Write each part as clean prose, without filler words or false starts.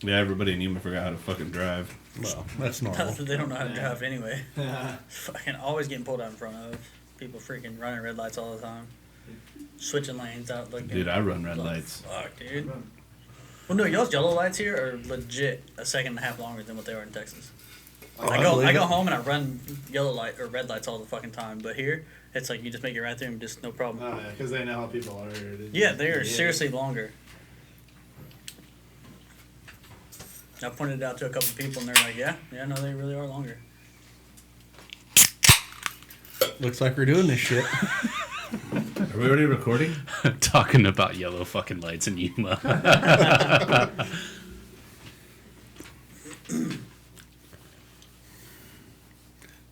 Yeah, everybody in Yuma forgot how to fucking drive. Well, that's normal. They don't know how to drive anyway. Fucking always getting pulled out in front of. People freaking running red lights all the time. Switching lanes out looking. Dude, I run red lights. Fuck, dude. Well, no, y'all's yellow lights here are legit a second and a half longer than what they are in Texas. I go home and I run yellow light or red lights all the fucking time, but here it's like you just make it right through and just no problem. Oh yeah, because they know how people are. Yeah, they are seriously longer. I pointed it out to a couple people and they're like, yeah, no, they really are longer. Looks like we're doing this shit. Are we already recording? Talking about yellow fucking lights in Yuma.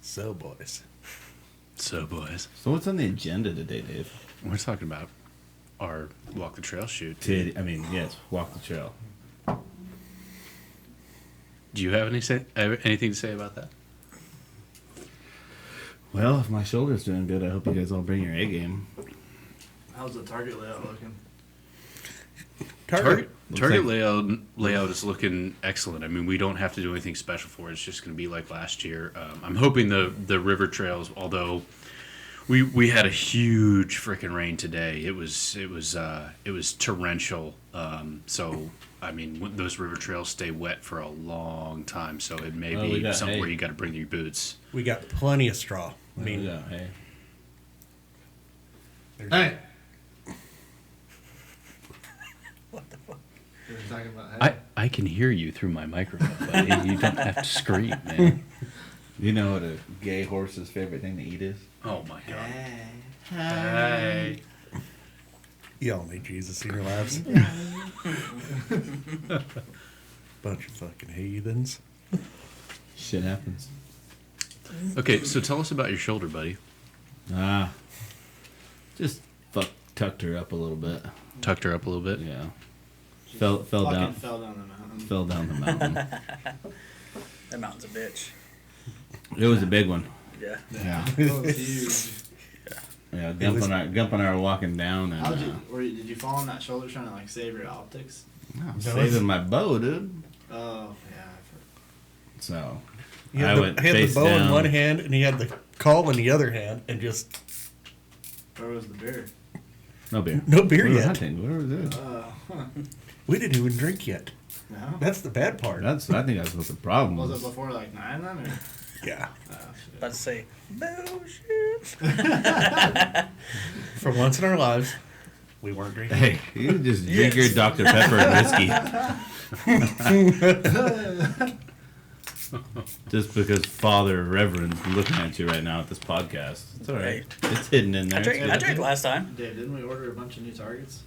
So, boys. So what's on the agenda today, Dave? we're talking about our walk the trail shoot. Yes, walk the trail. Do you have anything to say about that? Well, if my shoulder's doing good, I hope you guys all bring your A game. How's the target layout looking? Target like, layout is looking excellent. I mean, we don't have to do anything special for it. It's just going to be like last year. I'm hoping the river trails, although we had a huge freaking rain today. It was torrential. So I mean, those river trails stay wet for a long time. So it may be somewhere where you got to bring your boots. We got plenty of straw. I mean, hey. Hey. What the fuck? You're talking about I can hear you through my microphone, buddy. You don't have to scream, man. You know what a gay horse's favorite thing to eat is? Oh my god. Hey. y'all need Jesus in your lives. Bunch of fucking heathens. Shit happens. Okay, so tell us about your shoulder, buddy. Just tucked her up a little bit. Tucked her up a little bit. Yeah. Fell down. Fell down the mountain. Fell down the mountain. That mountain's a bitch. It was a big one. Yeah. Yeah. It was huge. Yeah. Gump and I were walking down and. Did you fall on that shoulder trying to like save your optics? No, I'm saving my bow, dude. Oh yeah. So. He had the bow in one hand and he had the call in the other hand and just. Where was the beer? No beer. No beer we were yet. Hunting. Where was it? We didn't even drink yet. No. That's the bad part. I think that's what the problem was. Was it before like 9 then? Or? Yeah. Oh, shit. About to say, bullshit. For once in our lives, we weren't drinking. Hey, you just drink your Dr. Pepper and whiskey. Just because Father Reverend's looking at you right now at this podcast. It's all right. Hey. It's hidden in there. I drank last time. Dave, didn't we order a bunch of new targets?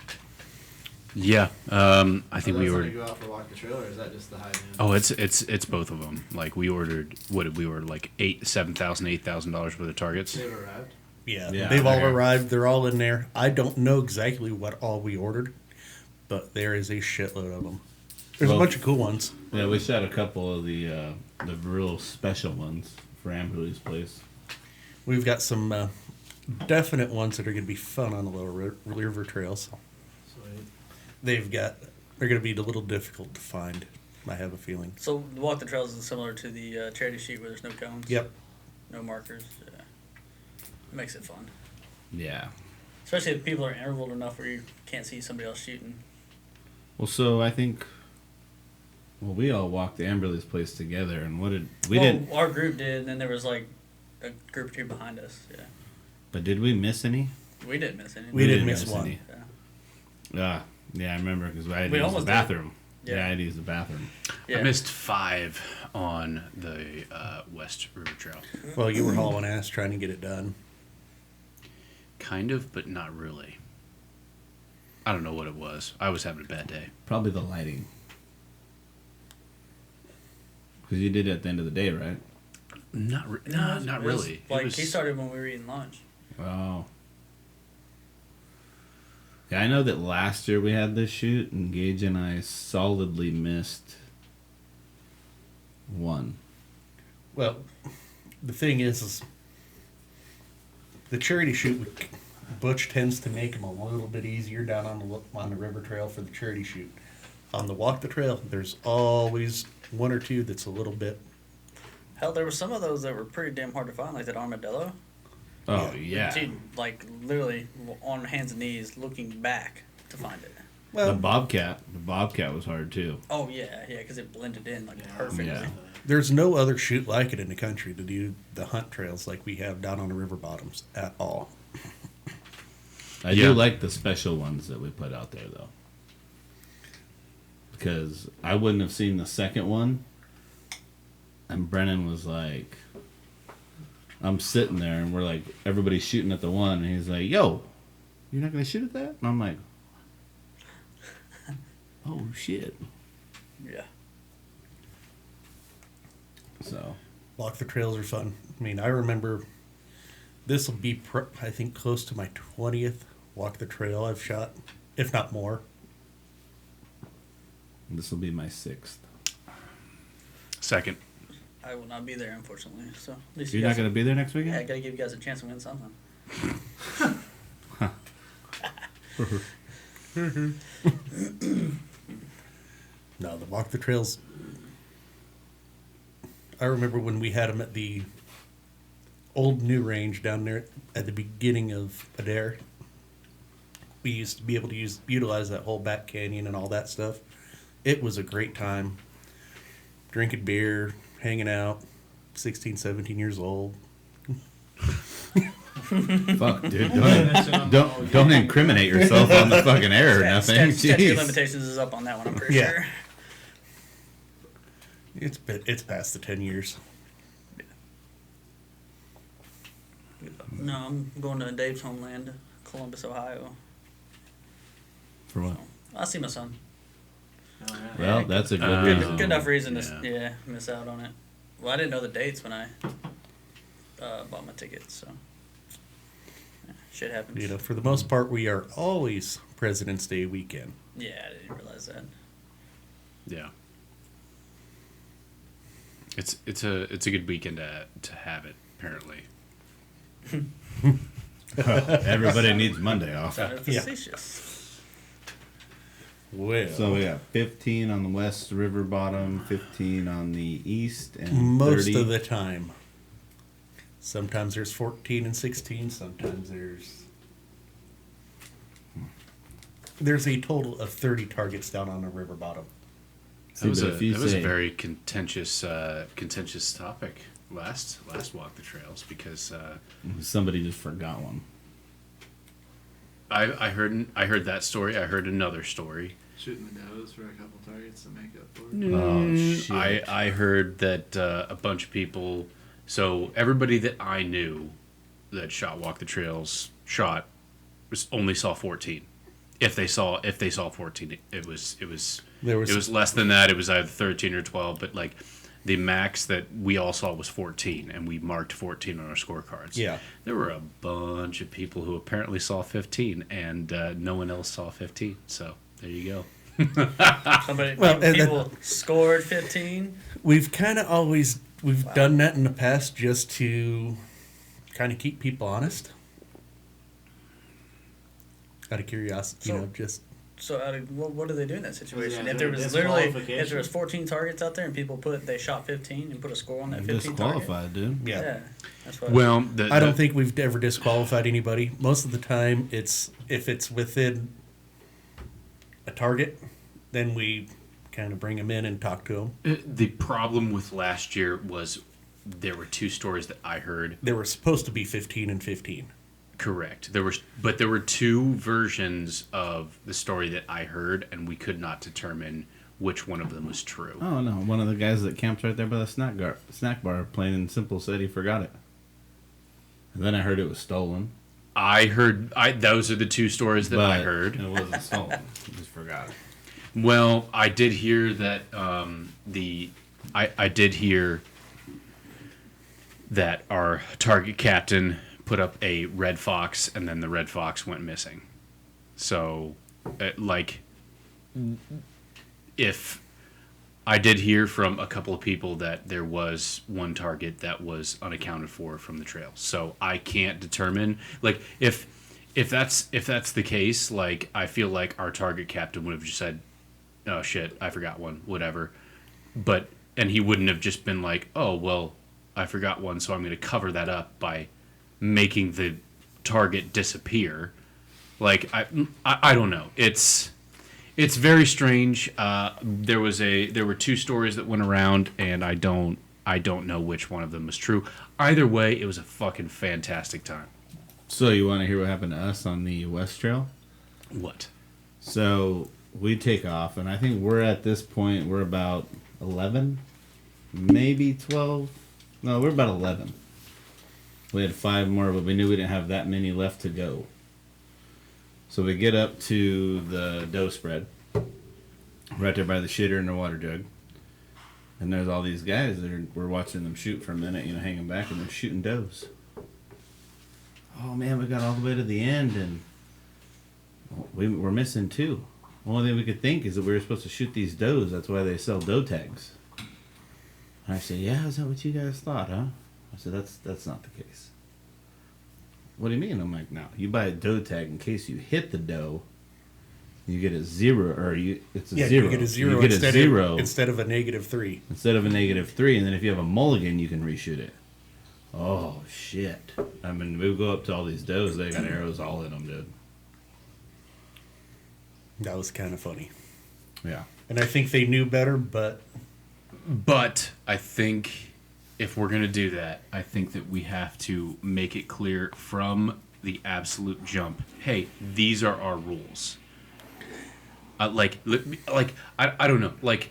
Yeah, I think we ordered. ordered. Go out for walk the trail, or is that just the high noon? Oh, it's both of them. Like we ordered, what did we order? Like $8,000 worth of targets. They've arrived. Yeah, Yeah, they've all they're- arrived. They're all in there. I don't know exactly what all we ordered, but there is a shitload of them. There's a bunch of cool ones. Yeah, we shot a couple of the real special ones for Amberley's place. We've got some definite ones that are going to be fun on the lower river trails. Sweet. They're going to be a little difficult to find. I have a feeling. So the walk the trails is similar to the charity sheet where there's no cones. Yep. No markers. Yeah. It makes it fun. Yeah. Especially if people are intervaled enough where you can't see somebody else shooting. Well, so I think. Well, we all walked to Amberley's place together, and what did we Our group did, and then there was like a group or two behind us. Yeah. But did we miss any? We didn't miss any. We didn't miss one. any. Yeah. Yeah, I remember because I had to We use the almost did. bathroom. Yeah. Yeah, I had to use the bathroom. Yeah. I missed 5 on the West River Trail. Well, you were hauling ass trying to get it done. Kind of, but not really. I don't know what it was. I was having a bad day. Probably the lighting. Because you did it at the end of the day, right? Not It was really. Like he started when we were eating lunch. Oh. Yeah, I know that last year we had this shoot, and Gage and I solidly missed one. Well, the thing is the charity shoot, Butch tends to make them a little bit easier down on the river trail for the charity shoot. On the walk the trail, there's always one or two that's a little bit. Hell, there were some of those that were pretty damn hard to find, like that armadillo. Oh yeah. Dude, like literally on hands and knees looking back to find it. The Well, bobcat was hard too. Oh yeah, because it blended in like perfectly. Yeah. there's no other shoot like it in the country to do the hunt trails like we have down on the river bottoms at all. I Yeah. do like the special ones that we put out there though, because I wouldn't have seen the second one, and Brennan was like, I'm sitting there and we're like, everybody's shooting at the one, and he's like, yo, you're not gonna shoot at that? And I'm like, oh shit. Yeah. So Walk the trails are fun. I mean, I remember this will be, I think, close to my 20th walk the trail I've shot, if not more. this will be my 6th. Second. I will not be there, unfortunately. So at least You're you not guys, gonna be there next weekend? yeah, I gotta give you guys a chance to win something. No, the walk the trails. I remember when we had them at the old new range down there at the beginning of Adair. We used to be able to utilize that whole back canyon and all that stuff. It was a great time. Drinking beer, hanging out, 16, 17 years old. Fuck, dude. Don't incriminate yourself on the fucking air or nothing. Statute of Jeez. limitations is up on that one, I'm pretty Yeah. sure. It's past the 10 years. No, I'm going to Dave's homeland, Columbus, Ohio. For what? I'll see my son. Oh, yeah. Well, that's a good Oh. Good, reason. good enough reason to yeah. miss out on it. Well, I didn't know the dates when I bought my tickets, so yeah, shit happens. You know, for the most part, we are always President's Day weekend. Yeah, I didn't realize that. Yeah. It's a good weekend to have it, apparently. Everybody needs Monday off. Yeah. Facetious. Well, So we got 15 on the west river bottom, 15 on the east, and most 30. of the time. Sometimes there's 14 and 16. Sometimes there's a total of 30 targets down on the river bottom. See, That was, but if you that was a say- very contentious topic last walk the trails because Somebody just forgot one. I heard that story. I heard another story. Shooting the does for a couple targets to make up for it. Oh, shit. I heard that a bunch of people. So everybody that I knew that shot walk the trails only saw 14. If they saw 14, it was less than that. It was either 13 or 12. But like the max that we all saw was 14, and we marked 14 on our scorecards. Yeah. There were a bunch of people who apparently saw 15, and no one else saw 15. So there you go. People scored 15. We've kind of always done that in the past just to kind of keep people honest. Out of curiosity, So- just So what do they do in that situation? Yeah, if there is was there literally if disqualification? there was 14 targets out there and people they shot 15 and put a score on that 15 target. Disqualified, dude. yeah. Yeah, that's what. Well, I don't think we've ever disqualified anybody. Most of the time, if it's within a target, then we kind of bring them in and talk to them. the problem with last year was there were two stories that I heard. There were supposed to be 15 and 15. Correct. There were two versions of the story that I heard, and we could not determine which one of them was true. Oh no! One of the guys that camps right there by the snack bar, plain and simple, said he forgot it. And then I heard it was stolen. Those are the two stories that I heard. It wasn't stolen. He just forgot it. Well, I did hear that I did hear that our target captain put up a red fox, and then the red fox went missing. So, if I did hear from a couple of people that there was one target that was unaccounted for from the trail, so I can't determine if that's the case. Like, I feel like our target captain would have just said, oh shit, I forgot one, whatever. And he wouldn't have just been like, oh, well, I forgot one, so I'm going to cover that up by making the target disappear. Like, I don't know. It's very strange. There were 2 stories that went around, and I don't know which one of them was true. Either way, it was a fucking fantastic time. So you want to hear what happened to us on the West Trail? What? So we take off, and I think we're at this point, we're about 11, maybe 12. No, we're about 11. We had 5 more, but we knew we didn't have that many left to go. So we get up to the doe spread, right there by the shitter and the water jug. And there's all these guys we're watching them shoot for a minute, hanging back, and they're shooting does. Oh man, we got all the way to the end, and we're missing 2. The only thing we could think is that we were supposed to shoot these does. That's why they sell doe tags. And I said, yeah, is that what you guys thought, huh? I said, that's not the case. What do you mean? I'm like, no. You buy a doe tag in case you hit the doe, you get a 0, or it's a 0. You get a 0, you get a 0 instead of a -3. Instead of a -3, and then if you have a mulligan, you can reshoot it. Oh, shit. I mean, we go up to all these does, they got arrows all in them, dude. That was kind of funny. Yeah. And I think they knew better, but I think if we're going to do that, I think that we have to make it clear from the absolute jump, hey, these are our rules. I don't know. Like,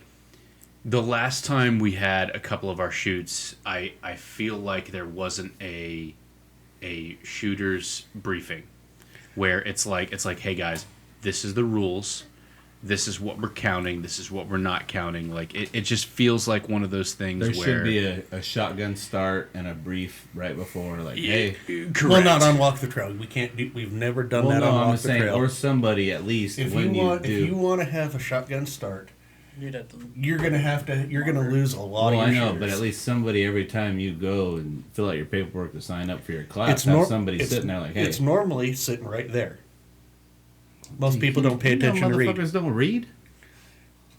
the last time we had a couple of our shoots, I feel like there wasn't a shooter's briefing where it's like, hey guys, this is the rules. This is what we're counting. This is what we're not counting. Like, it just feels like one of those things There where... should be a shotgun start and a brief right before, like, hey. Correct. Well, not on Walk the Trail. We can't do. We've never done that on Walk the Trail. Or somebody at least. If when you do. want to have a shotgun start, You'd have to. you're gonna lose a lot Well, of I your know, shooters. but at least somebody every time you go and fill out your paperwork to sign up for your class, It's have somebody sitting there like, hey. It's normally sitting right there. Most people don't pay attention to read. Motherfuckers don't read.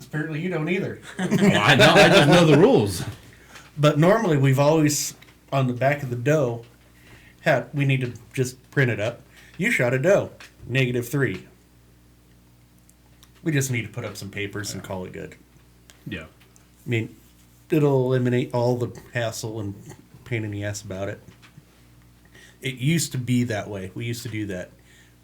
Apparently, you don't either. Oh, I know. I just know the rules. But normally, we've always on the back of the doe. We need to just print it up. You shot a doe, -3. We just need to put up some papers and call it good. Yeah. I mean, it'll eliminate all the hassle and pain in the ass about it. It used to be that way. We used to do that.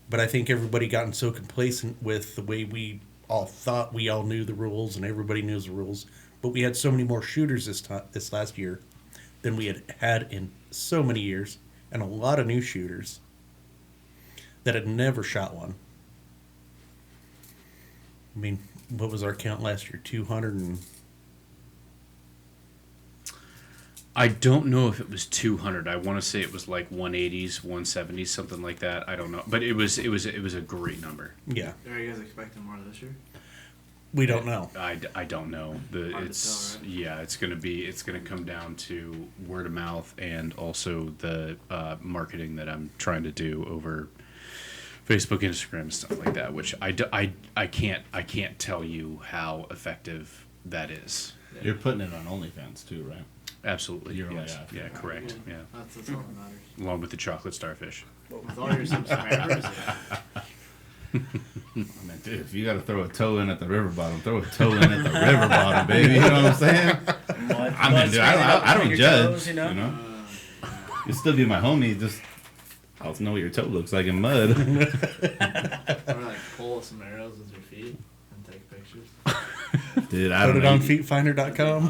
But I think everybody gotten so complacent with the way we all thought we all knew the rules and everybody knows the rules. But we had so many more shooters this last year than we had in so many years. And a lot of new shooters that had never shot one. I mean, what was our count last year? 200 and... I don't know if it was 200. I want to say it was like 180s, 170s, something like that. I don't know, but it was a great number. Yeah. Are you guys expecting more this year? We don't know. I don't know. Hard to tell, right? Yeah, it's gonna come down to word of mouth and also the marketing that I'm trying to do over Facebook, Instagram, and stuff like that. Which I can't tell you how effective that is. You're putting it on OnlyFans too, right? Absolutely. You're Yes. only Yeah. Correct. Yeah. That's all that matters. Along with the chocolate starfish. With all your subscribers, yeah. I mean, dude, if you got to throw a toe in at the river bottom, throw a toe in at the river bottom, baby. You know what I'm saying? I mean, dude, I don't judge. Toes, you know? You still be my homie. Just I'll know what your toe looks like in mud. Or like pull some arrows with your feet and take pictures. Dude, I Put don't it know. on feetfinder.com.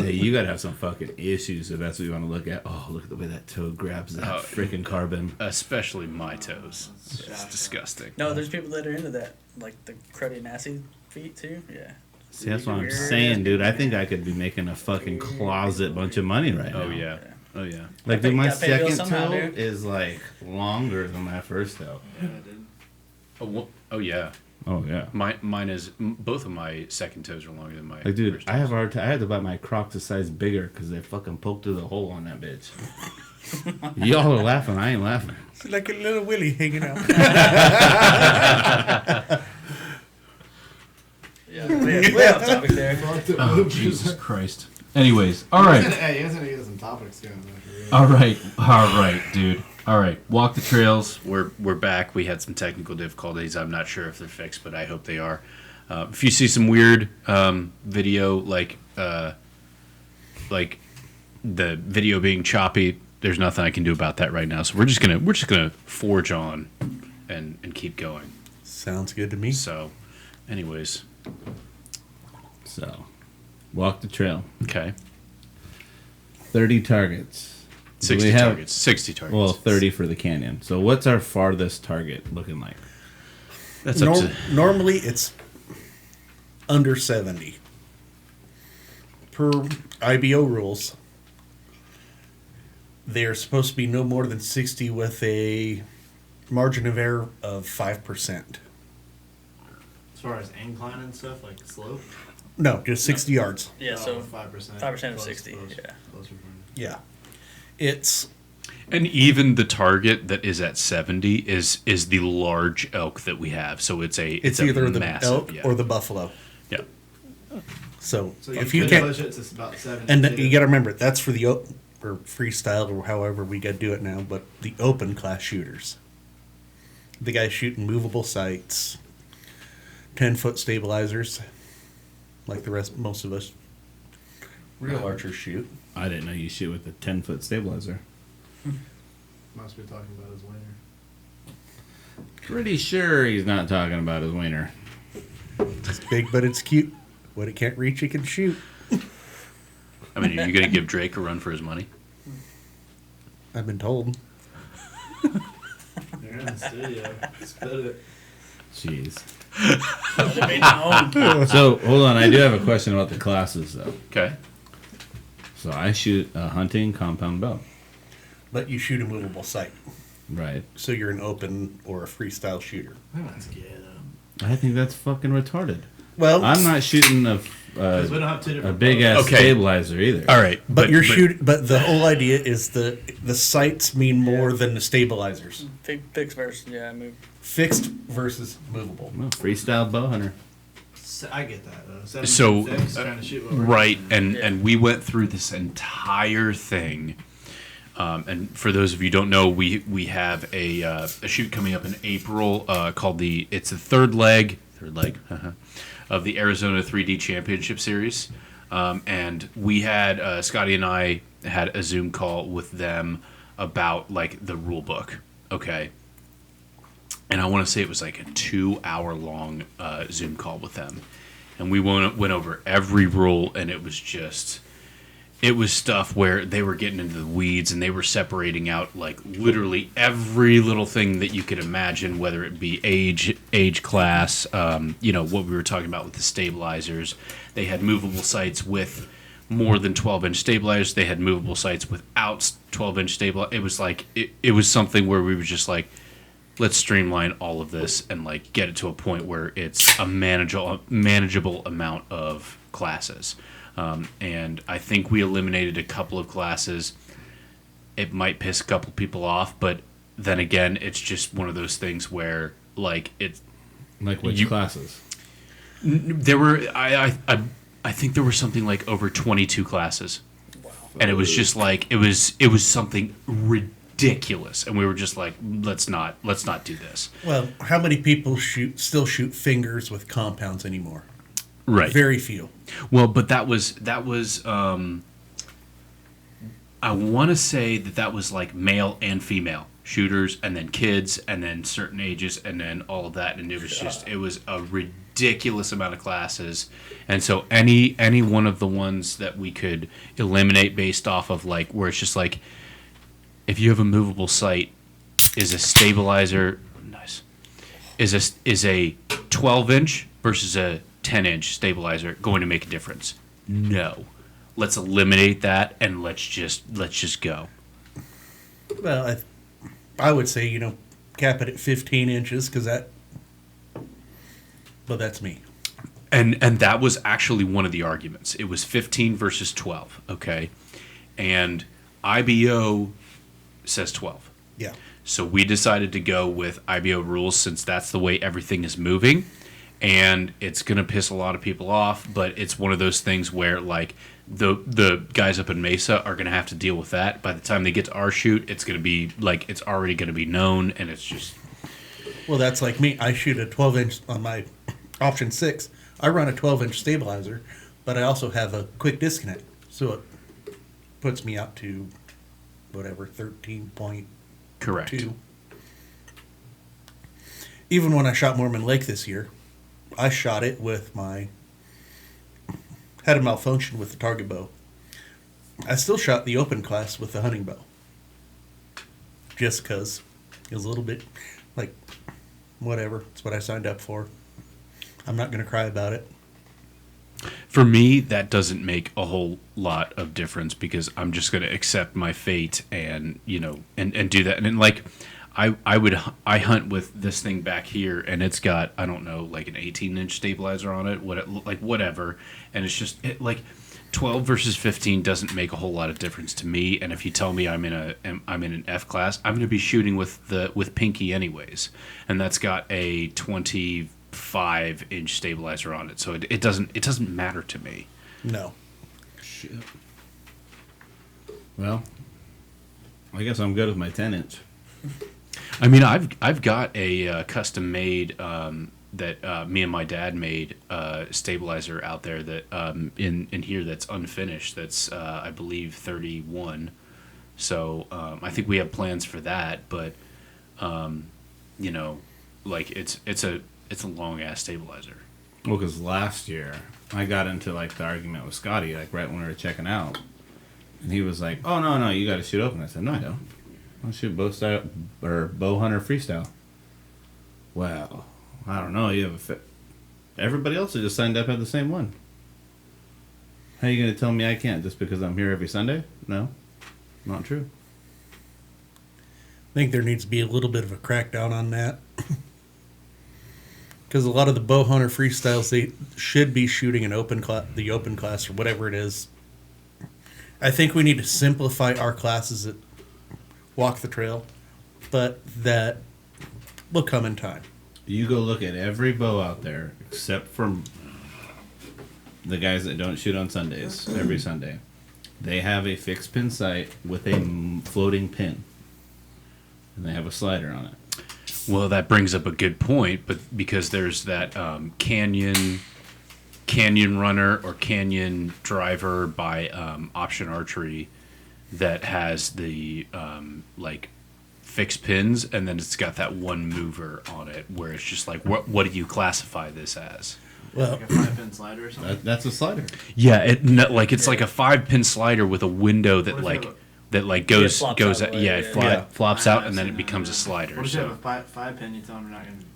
Hey, you gotta have some fucking issues if that's what you want to look at. Oh, look at the way that toe grabs that Oh, freaking carbon. Especially my toes. It's Shaft. disgusting. No, there's people that are into that, like the cruddy, nasty feet too. Yeah. See, that's what I'm Weird. saying, dude. I think I could be making a fucking closet bunch of money right now. Oh yeah. Oh yeah. Like, dude, my Gotta pay bills second somehow, toe dude. is like longer than my first toe. Yeah, I did. Oh yeah. Oh yeah. Mine is both of my second toes are longer than my. Like, dude, first I have toes. I had to buy my Crocs a size bigger because they fucking poked through the hole on that bitch. Y'all are laughing. I ain't laughing. It's like a little willy hanging out. Yeah. Way off topic there. Oh, Jesus Christ. Anyways, all right. Hey, you guys need to get some topics going. All right, dude. All right, walk the trails. We're back. We had some technical difficulties. I'm not sure if they're fixed, but I hope they are. If you see some weird video, like the video being choppy, there's nothing I can do about that right now. So we're just gonna forge on and keep going. Sounds good to me. So, anyways, So, walk the trail. okay, 30 targets. Do 60 we have- targets, 60 targets. Well, 30 for the canyon. So, what's our farthest target looking like? That's up to. Normally, it's under 70 per IBO rules. They are supposed to be no more than 60 with a margin of error of 5%. As far as incline and stuff, like slope. No, just 60 yards. Yeah, so 5%. 5% of 60, yeah. Yeah, it's And even the target that is at 70 is the large elk that we have. So it's a either the massive, elk yeah. or the buffalo. Yeah. So, So if you could can't, push it to about 70. and you got to remember that's for the or freestyle or however we got to do it now. But the open class shooters, the guys shooting movable sights, 10-foot stabilizers, like most of us real archers shoot. I didn't know you shoot with a 10-foot stabilizer. Must be talking about his winner. Pretty sure he's not talking about his wiener. It's big, but it's cute. What it can't reach, it can shoot. I mean, are you going to give Drake a run for his money? I've been told. You're in the studio. Spit it. Jeez. Made your own. So, hold on. I do have a question about the classes, though. Okay. So, I shoot a hunting compound bow. But you shoot a movable sight, Right. so you're an open or a freestyle shooter. That's ghetto. I think that's fucking retarded. Well, I'm not shooting Because we don't have two a different big ass Okay. stabilizer either. All right. but you're shooting. But the whole idea is the sights mean more than the stabilizers. Fix versus, yeah, move. Fixed versus movable. Well, freestyle bow hunter. I get that though. So, 76, trying to shoot what we're Right, shooting. and we went through this entire thing. And for those of you who don't know, we have a shoot coming up in April called it's the third leg of the Arizona 3D Championship Series. And we had Scotty and I had a Zoom call with them about like the rule book. Okay. And I want to say it was like a 2-hour long Zoom call with them. And we went over every rule, and it was stuff where they were getting into the weeds and they were separating out like literally every little thing that you could imagine, whether it be age class, what we were talking about with the stabilizers. They had movable sights with more than 12-inch stabilizers. They had movable sights without 12-inch stabilizers. It was like it was something where we were just like, let's streamline all of this and like get it to a point where it's a manageable amount of classes. And I think we eliminated a couple of classes. It might piss a couple people off, but then again, it's just one of those things where like it's Like which classes? there were I think there were something like over 22 classes. Wow. And it was just like it was something ridiculous, and we were just like, let's not do this. Well, how many people still shoot fingers with compounds anymore? Right. Very few. Well, but that was I want to say that was like male and female shooters, and then kids, and then certain ages, and then all of that, and it was a ridiculous amount of classes. And so any one of the ones that we could eliminate based off of like where it's just like, if you have a movable sight, is a stabilizer is a 12-inch versus a 10-inch stabilizer going to make a difference? No. Let's eliminate that and let's just go. Well, I would say, cap it at 15 inches because but that's me. And that was actually one of the arguments. It was 15 versus 12, okay? And IBO says 12. Yeah. So we decided to go with IBO rules since that's the way everything is moving. and it's gonna piss a lot of people off. But it's one of those things where like the guys up in Mesa are gonna have to deal with that. By the time they get to our shoot, it's gonna be like it's already gonna be known, and it's just Well, that's like me. I shoot a 12-inch on my option 6. I run a 12-inch stabilizer, but I also have a quick disconnect, so it puts me out to whatever 13.2. correct. Even when I shot Mormon Lake this year, I shot it with had a malfunction with the target bow. I still shot the open class with the hunting bow. Just because it was a little bit like, whatever. It's what I signed up for. I'm not going to cry about it. For me, that doesn't make a whole lot of difference because I'm just going to accept my fate and, and do that. And then, like, I hunt with this thing back here, and it's got, I don't know, like an 18-inch stabilizer on it, whatever. And it's just, 12 versus 15 doesn't make a whole lot of difference to me. And if you tell me I'm in an F class, I'm going to be shooting with Pinky anyways. And that's got a 25-inch stabilizer on it, so it doesn't matter to me. No. Shit. Well, I guess I'm good with my 10-inch. I mean, I've got a custom made that me and my dad made stabilizer out there that in here that's unfinished. That's I believe 31. So I think we have plans for that, but it's a long ass stabilizer. Well, because last year I got into like the argument with Scotty, like right when we were checking out, and he was like, "Oh no, you got to shoot open." I said, "No, I don't. I'll shoot bow style or bow hunter freestyle." Well, I don't know. You have everybody else that just signed up had the same one. How are you going to tell me I can't just because I'm here every Sunday? No, not true. I think there needs to be a little bit of a crackdown on that. Because a lot of the bow hunter freestyles, they should be shooting the open class or whatever it is. I think we need to simplify our classes that walk the trail, but that will come in time. You go look at every bow out there except for the guys that don't shoot on Sundays, every Sunday. They have a fixed pin sight with a floating pin. And they have a slider on it. Well, that brings up a good point, but because there's that Canyon Runner or Canyon Driver by Option Archery that has the fixed pins, and then it's got that one mover on it where it's just like, what do you classify this as? Well, Like a 5-pin slider or something. That's a slider. Yeah, it's like a 5-pin slider with a window that What if you goes flops goes out of the yeah, way, it yeah. flops I out know, and then I've it seen becomes that. a slider. What if you So. have a 5-pin? You tell them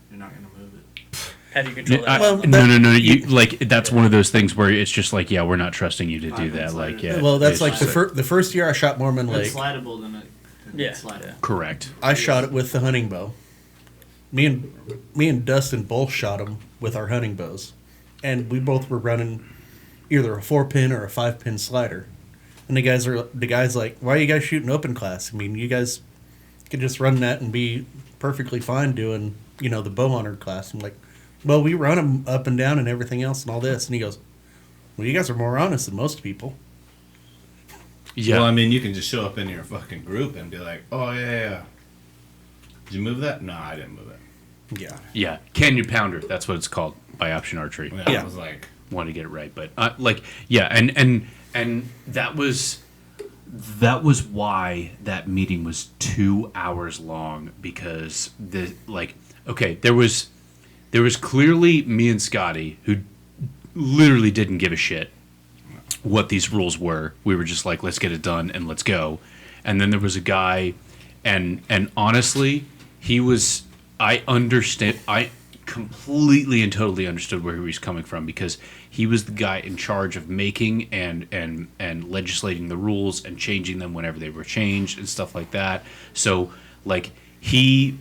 you're not gonna move it. How do you control that? Well, No. You that's one of those things where it's just like, yeah, we're not trusting you to do Five-pin that. Like, slider. yeah. well, that's it's like just the first year I shot Mormon If Lake. it's slidable, then Yeah, it's slidable. yeah. correct. I shot it with the hunting bow. Me and Dustin both shot them with our hunting bows, and we both were running either a 4-pin or a 5-pin slider. And the guys like, why are you guys shooting open class? I mean, you guys could just run that and be perfectly fine doing the bow hunter class. I'm like, well, we run them up and down and everything else and all this. And he goes, well, you guys are more honest than most people. Yeah. Well, I mean, you can just show up in your fucking group and be like, "Oh yeah. Did you move that? No, I didn't move it." Yeah. Yeah, Canyon Pounder. That's what it's called by Option Archery. Yeah. I was like, Want to get it right, but and that was why that meeting was 2 hours long, because there was clearly me and Scotty who literally didn't give a shit what these rules were. We were just like, let's get it done and let's go. And then there was a guy, and honestly, I completely and totally understood where he was coming from, because he was the guy in charge of making and legislating the rules and changing them whenever they were changed and stuff like that. So he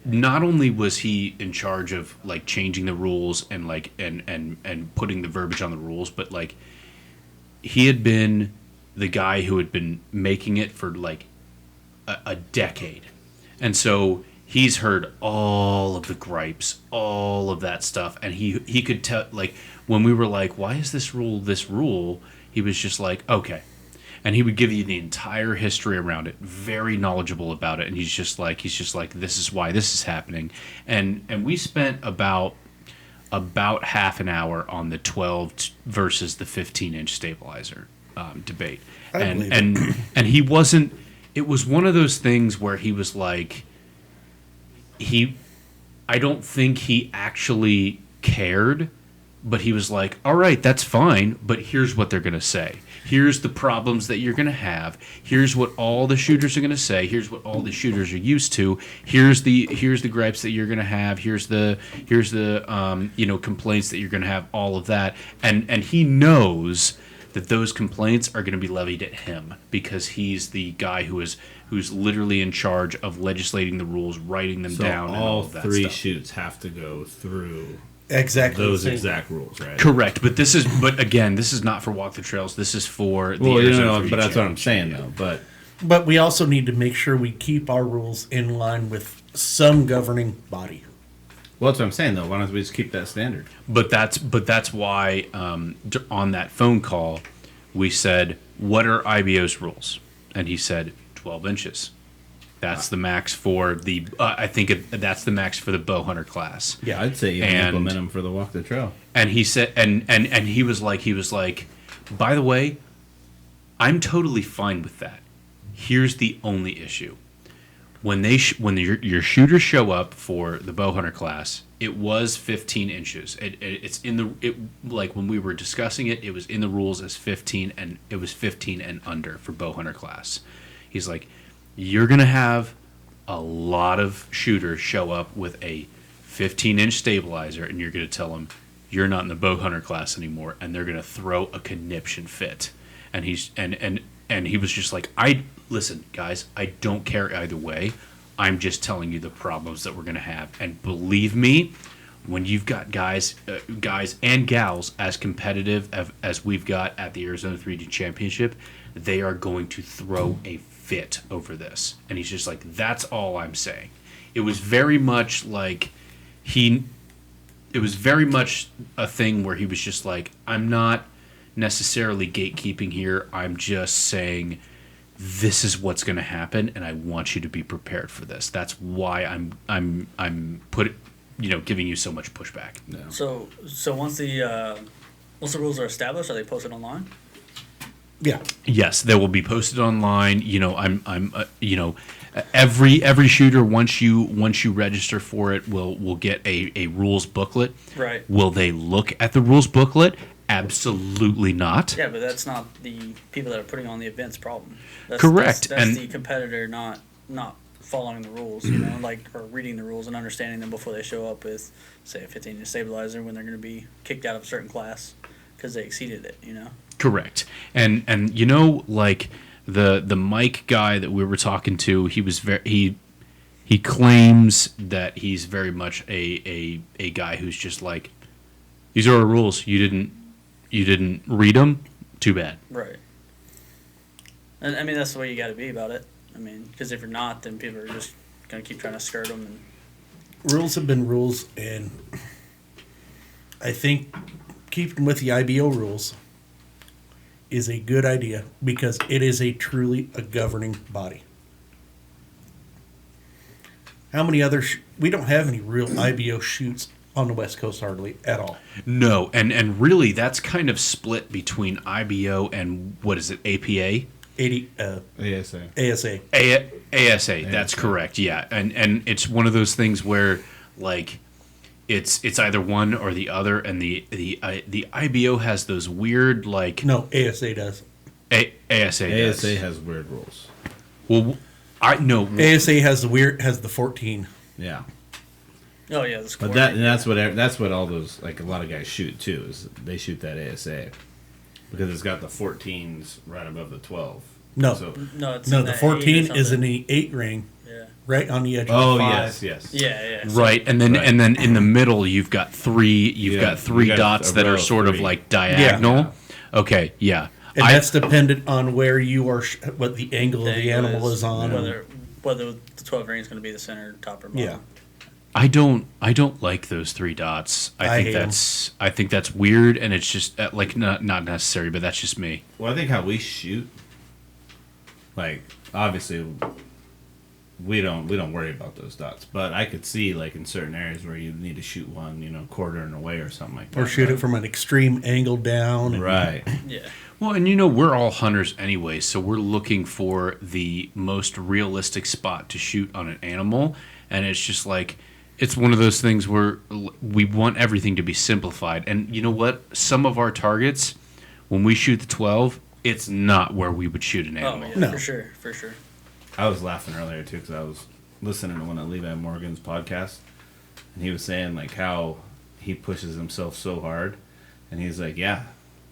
not only was he in charge of changing the rules and and putting the verbiage on the rules, but he had been the guy who had been making it for a decade. And so he's heard all of the gripes, all of that stuff, and he could tell, like, when we were like, why is this rule, he was just like, okay. And he would give you the entire history around it, very knowledgeable about it, and he's just like, this is why this is happening. And we spent about half an hour on the 12 versus the 15-inch stabilizer debate. And he wasn't, it was one of those things where he was like, I don't think he actually cared, but he was like, all right, that's fine, but here's what they're going to say. Here's the problems that you're going to have. Here's what all the shooters are going to say. Here's what all the shooters are used to. Here's the gripes that you're going to have. Here's the complaints that you're going to have, all of that. And he knows that those complaints are going to be levied at him because he's the guy who's literally in charge of legislating the rules, writing them down, and all of that three stuff. shoots have to go through exactly those exact rules, right? Correct, but again, this is not for Walk the Trails. This is for the Arizona 3D but that's what I'm saying though. But we also need to make sure we keep our rules in line with some governing body. Well, that's what I'm saying though. Why don't we just keep that standard? But that's why on that phone call we said, what are IBO's rules? And he said 12 inches. That's the max for the. That's the max for the bow hunter class. Yeah, I'd say implement them for the Walk the Trail. And he said, and he was like, by the way, I'm totally fine with that. Here's the only issue: when your shooters show up for the bow hunter class, it was 15 inches. It's in like when we were discussing it, it was in the rules as 15, and it was 15 and under for bow hunter class. He's like, you're going to have a lot of shooters show up with a 15-inch stabilizer, and you're going to tell them, you're not in the bow hunter class anymore, and they're going to throw a conniption fit. And he was just like, listen, guys, I don't care either way. I'm just telling you the problems that we're going to have. And believe me, when you've got guys and gals as competitive as we've got at the Arizona 3D Championship, they are going to throw a fit over this. And he's just like, that's all I'm saying. It was very much like it was very much a thing where he was just like, I'm not necessarily gatekeeping here. I'm just saying this is what's going to happen, and I want you to be prepared for this. That's why I'm giving you so much pushback. No. So once the rules are established, are they posted online? Yeah. Yes, they will be posted online. Every shooter once you register for it will get a rules booklet. Right. Will they look at the rules booklet? Absolutely not. Yeah, but that's not the people that are putting on the event's problem. Correct. That's the competitor not following the rules, or reading the rules and understanding them before they show up with, say, a 15-inch stabilizer when they're going to be kicked out of a certain class because they exceeded it, Correct. And like the Mike guy that we were talking to, he was he claims that he's very much a guy who's just like, these are our rules. You didn't read them? Too bad. Right. And I mean, that's the way you got to be about it. I mean, because if you're not, then people are just going to keep trying to skirt them. And rules have been rules, and I think keeping with the IBO rules is a good idea because it is truly a governing body. How many other... we don't have any real IBO shoots on the West Coast hardly at all. No, and really that's kind of split between IBO and, what is it, APA? ASA. ASA, that's correct, yeah. And it's one of those things where, like, it's either one or the other, and the IBO has those weird, like... No, ASA does. ASA does. ASA has weird rules. Well, ASA has the 14. Yeah. oh yeah, But that's what all those, like, a lot of guys shoot too, is they shoot that ASA because it's got the 14s right above the 12. No, So, the 14 is in the 8 ring, Yeah. right on the edge of the 5. yes. Yeah. right, and then in the middle you've got three got dots a that row are of sort of three. like diagonal. Yeah. Okay, yeah. And that's dependent on where you are, what the angle of the Angle animal is on. whether whether the 12 ring is going to be the center, top, or bottom. Yeah. I don't like those 3 dots. I think that's weird, and it's just like not necessary, but that's just me. Well, I think how we shoot, like obviously, we don't worry about those dots, but I could see like in certain areas where you need to shoot one, quarter and away or something like that. Or shoot it from an extreme angle down. And, Right. Yeah. Well, and we're all hunters anyway, so we're looking for the most realistic spot to shoot on an animal, and it's just like it's one of those things where we want everything to be simplified. And you know what? Some of our targets, when we shoot the 12, it's not where we would shoot an Oh, animal. yeah, No. for sure. I was laughing earlier too because I was listening to one of Levi Morgan's podcasts, and he was saying like how he pushes himself so hard, and he's like, yeah,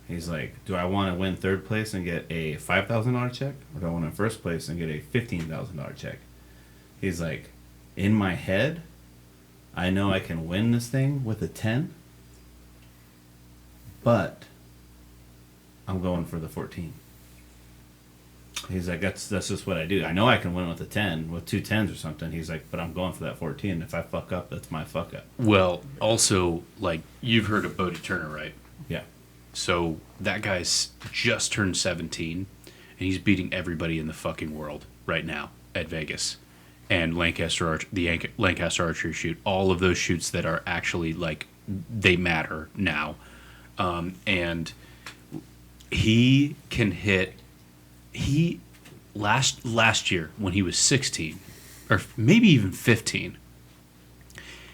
he's like, do I want to win 3rd place and get a $5,000 check, or do I want to 1st place and get a $15,000 check? He's like, in my head, I know I can win this thing with a 10, but I'm going for the 14. He's like, that's just what I do. I know I can win with a 10, with 2 10s or something. He's like, but I'm going for that 14. If I fuck up, that's my fuck up. Well, also, like, you've heard of Bodie Turner, right? Yeah. So that guy's just turned 17, and he's beating everybody in the fucking world right now at Vegas. And Lancaster Archery shoot, all of those shoots that are actually, like, they matter now. And he can hit... Last year, when he was 16, or maybe even 15,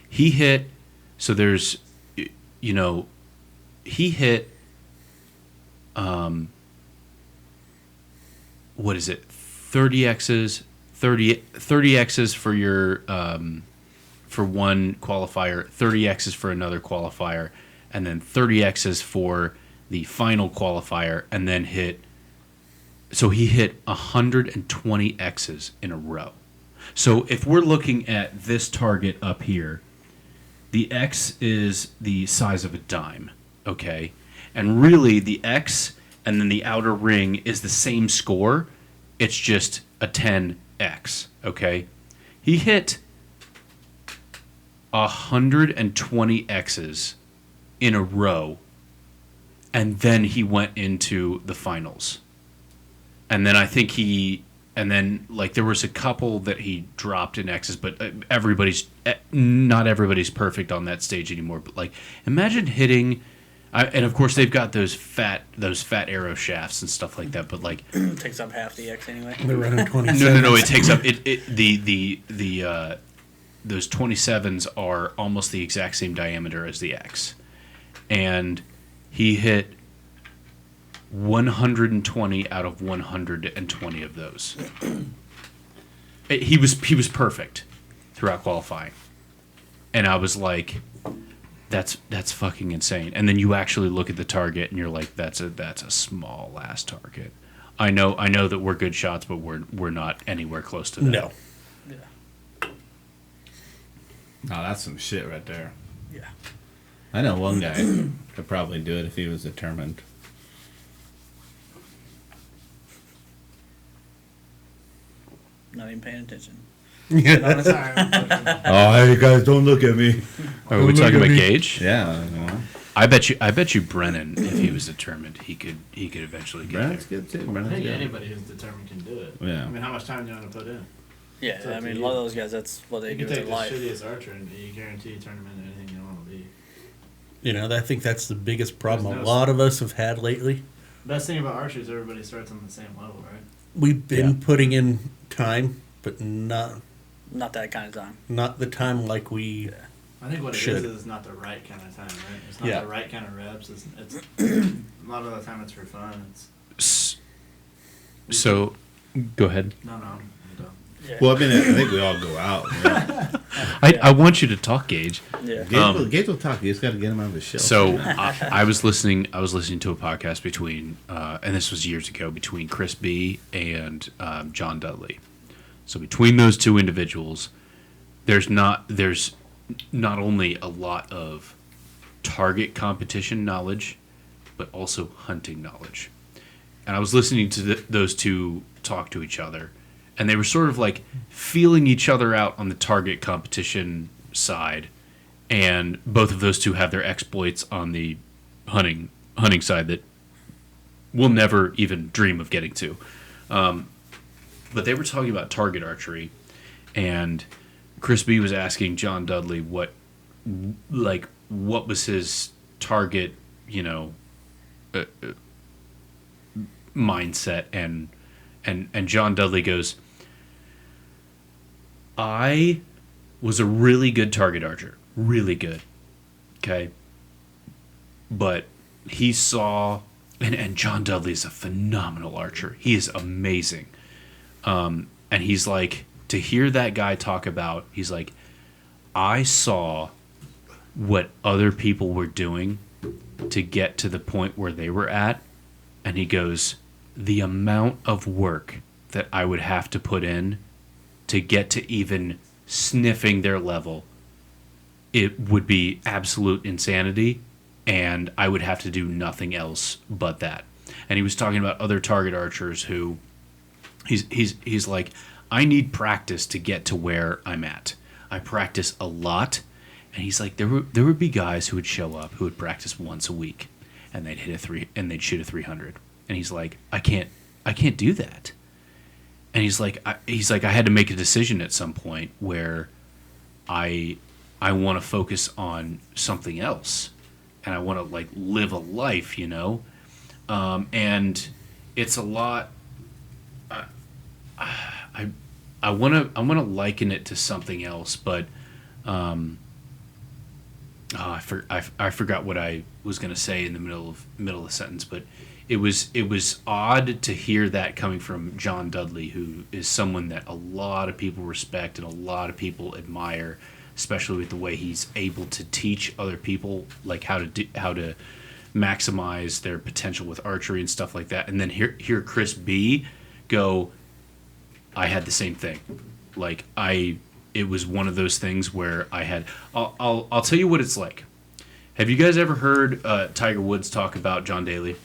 he hit... So there's... he hit... what is it? 30Xs... 30Xs for your for one qualifier, 30Xs for another qualifier, and then 30Xs for the final qualifier, and then he hit 120 Xs in a row. So if we're looking at this target up here, the X is the size of a dime, okay? And really the X and then the outer ring is the same score. It's just a 10X, okay? He hit 120 X's in a row, and then he went into the finals. And then I think there was a couple that he dropped in X's, but not everybody's perfect on that stage anymore. But like, imagine hitting, and of course they've got those fat arrow shafts and stuff like that. But like, It takes up half the X anyway. They're running 27. no, it takes up those 27s are almost the exact same diameter as the X, and he hit 120 out of 120 of those. He was perfect throughout qualifying, and I was like, that's fucking insane. And then you actually look at the target, and you're like, that's a small ass target. I know that we're good shots, but we're not anywhere close to that. No. Yeah. No, that's some shit right there. Yeah. I know one guy could probably do it if he was determined. Not even paying attention. Yeah. Sorry. Oh, hey guys, don't look at me. Are we talking about Gage? Yeah, you know. I bet you Brennan, if he was determined, he could eventually get Brennan's there. good too. I Brennan's think good. anybody who's determined can do it. Yeah. I mean, how much time do you want to put in? Yeah, It's up I to mean, a you. lot of those guys, that's what they You do can with take their the life. shittiest archer and you guarantee you turn him into anything you want to be. I think that's the biggest problem There's a no- lot of us have had lately. Best thing about archery is everybody starts on the same level, right? We've been putting in time, but not Not that kind of time. the time like we... I think what it Should. is not the right kind of time, right? It's not Yeah. the right kind of reps. It's a lot of the time it's for fun. So, go ahead. No, I'm done. Yeah. Well, I mean, I think we all go out. Yeah. I want you to talk, Gage. Yeah. Gage will talk. You just got to get him out of his shell. So I was listening to a podcast between, and this was years ago, between Chris B and John Dudley. So between those two individuals, there's not only a lot of target competition knowledge, but also hunting knowledge. And I was listening to those two talk to each other, and they were sort of like feeling each other out on the target competition side, and both of those two have their exploits on the hunting side that we'll never even dream of getting to. But they were talking about target archery, and Chris B was asking John Dudley what was his target, mindset, and John Dudley goes, I was a really good target archer, really good, okay, but he saw, and John Dudley is a phenomenal archer, he is amazing, and he's like, to hear that guy talk about, he's like, I saw what other people were doing to get to the point where they were at, and he goes, the amount of work that I would have to put in to get to even sniffing their level, it would be absolute insanity, and I would have to do nothing else but that. And he was talking about other target archers who he's like, I need practice to get to where I'm at. I practice a lot. And he's like, there would be guys who would show up who would practice once a week, and they'd they'd shoot a 300. And he's like, I can't do that. And he's like, I had to make a decision at some point where I want to focus on something else, and I want to like live a life, and it's a lot. I want to liken it to something else, but I forgot what I was going to say in the middle of the sentence, but it was odd to hear that coming from John Dudley, who is someone that a lot of people respect and a lot of people admire, especially with the way he's able to teach other people like how to maximize their potential with archery and stuff like that. And then hear Chris B go, I had the same thing. Like it was one of those things where I'll tell you what it's like. Have you guys ever heard Tiger Woods talk about John Daly?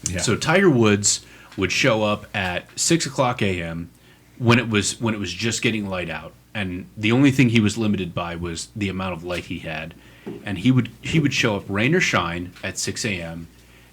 Yeah. So Tiger Woods would show up at 6:00 a.m. when it was just getting light out, and the only thing he was limited by was the amount of light he had. And he would show up rain or shine at 6 a.m.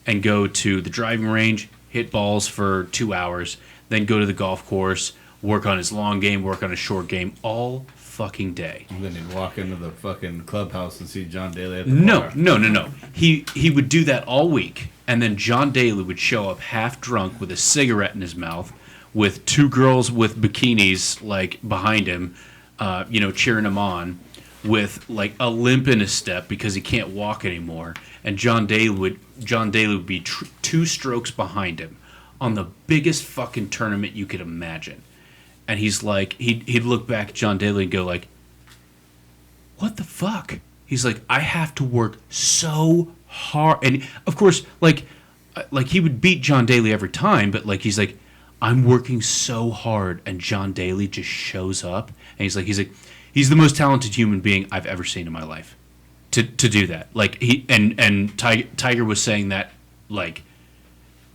and go to the driving range, hit balls for 2 hours, then go to the golf course, work on his long game, work on his short game, all fucking day. And then he'd walk into the fucking clubhouse and see John Daly at the bar. No. He would do that all week, and then John Daly would show up half drunk with a cigarette in his mouth, with two girls with bikinis like behind him, cheering him on, with like a limp in his step because he can't walk anymore. And John Daly would be 2 strokes behind him on the biggest fucking tournament you could imagine. And he's like, he'd look back at John Daly and go like, what the fuck? He's like, I have to work so hard. And of course, like he would beat John Daly every time, but like, he's like, I'm working so hard, and John Daly just shows up, and he's like, he's the most talented human being I've ever seen in my life to do that. Like and Tiger was saying that like,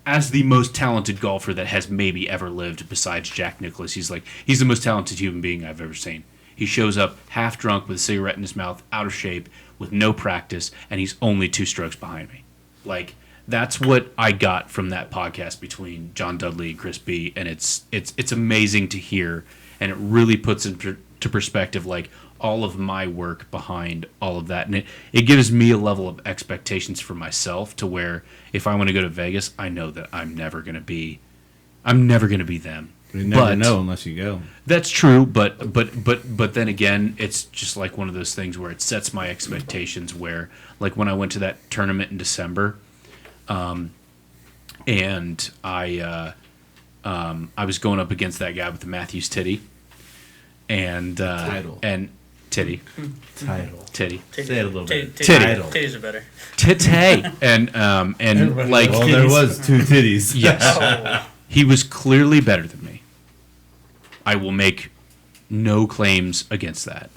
as the most talented golfer that has maybe ever lived besides Jack Nicklaus, he's the most talented human being I've ever seen. He shows up half drunk with a cigarette in his mouth, out of shape, with no practice, and he's only 2 strokes behind me. Like, that's what I got from that podcast between John Dudley and Chris B, and it's amazing to hear, and it really puts into perspective like all of my work behind all of that, and it gives me a level of expectations for myself to where if I want to go to Vegas, I know that I'm never gonna be them. You never know unless you go. That's true, but then again, it's just like one of those things where it sets my expectations. Where like when I went to that tournament in December, and I was going up against that guy with the Matthews titty, and title and titty title titty. Say it a little bit. Titties are better. Titty and everybody like knows. There was 2 titties. Yes, Oh. He was clearly better than me. I will make no claims against that.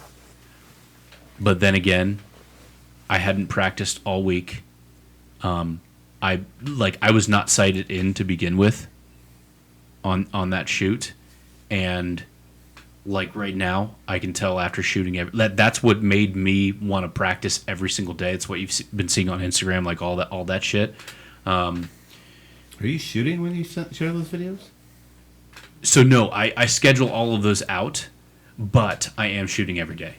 But then again, I hadn't practiced all week. I was not sighted in to begin with on that shoot, And like right now, I can tell after shooting that's what made me want to practice every single day. It's what you've been seeing on Instagram, like all that shit. Are you shooting when you share those videos? So no, I schedule all of those out, but I am shooting every day.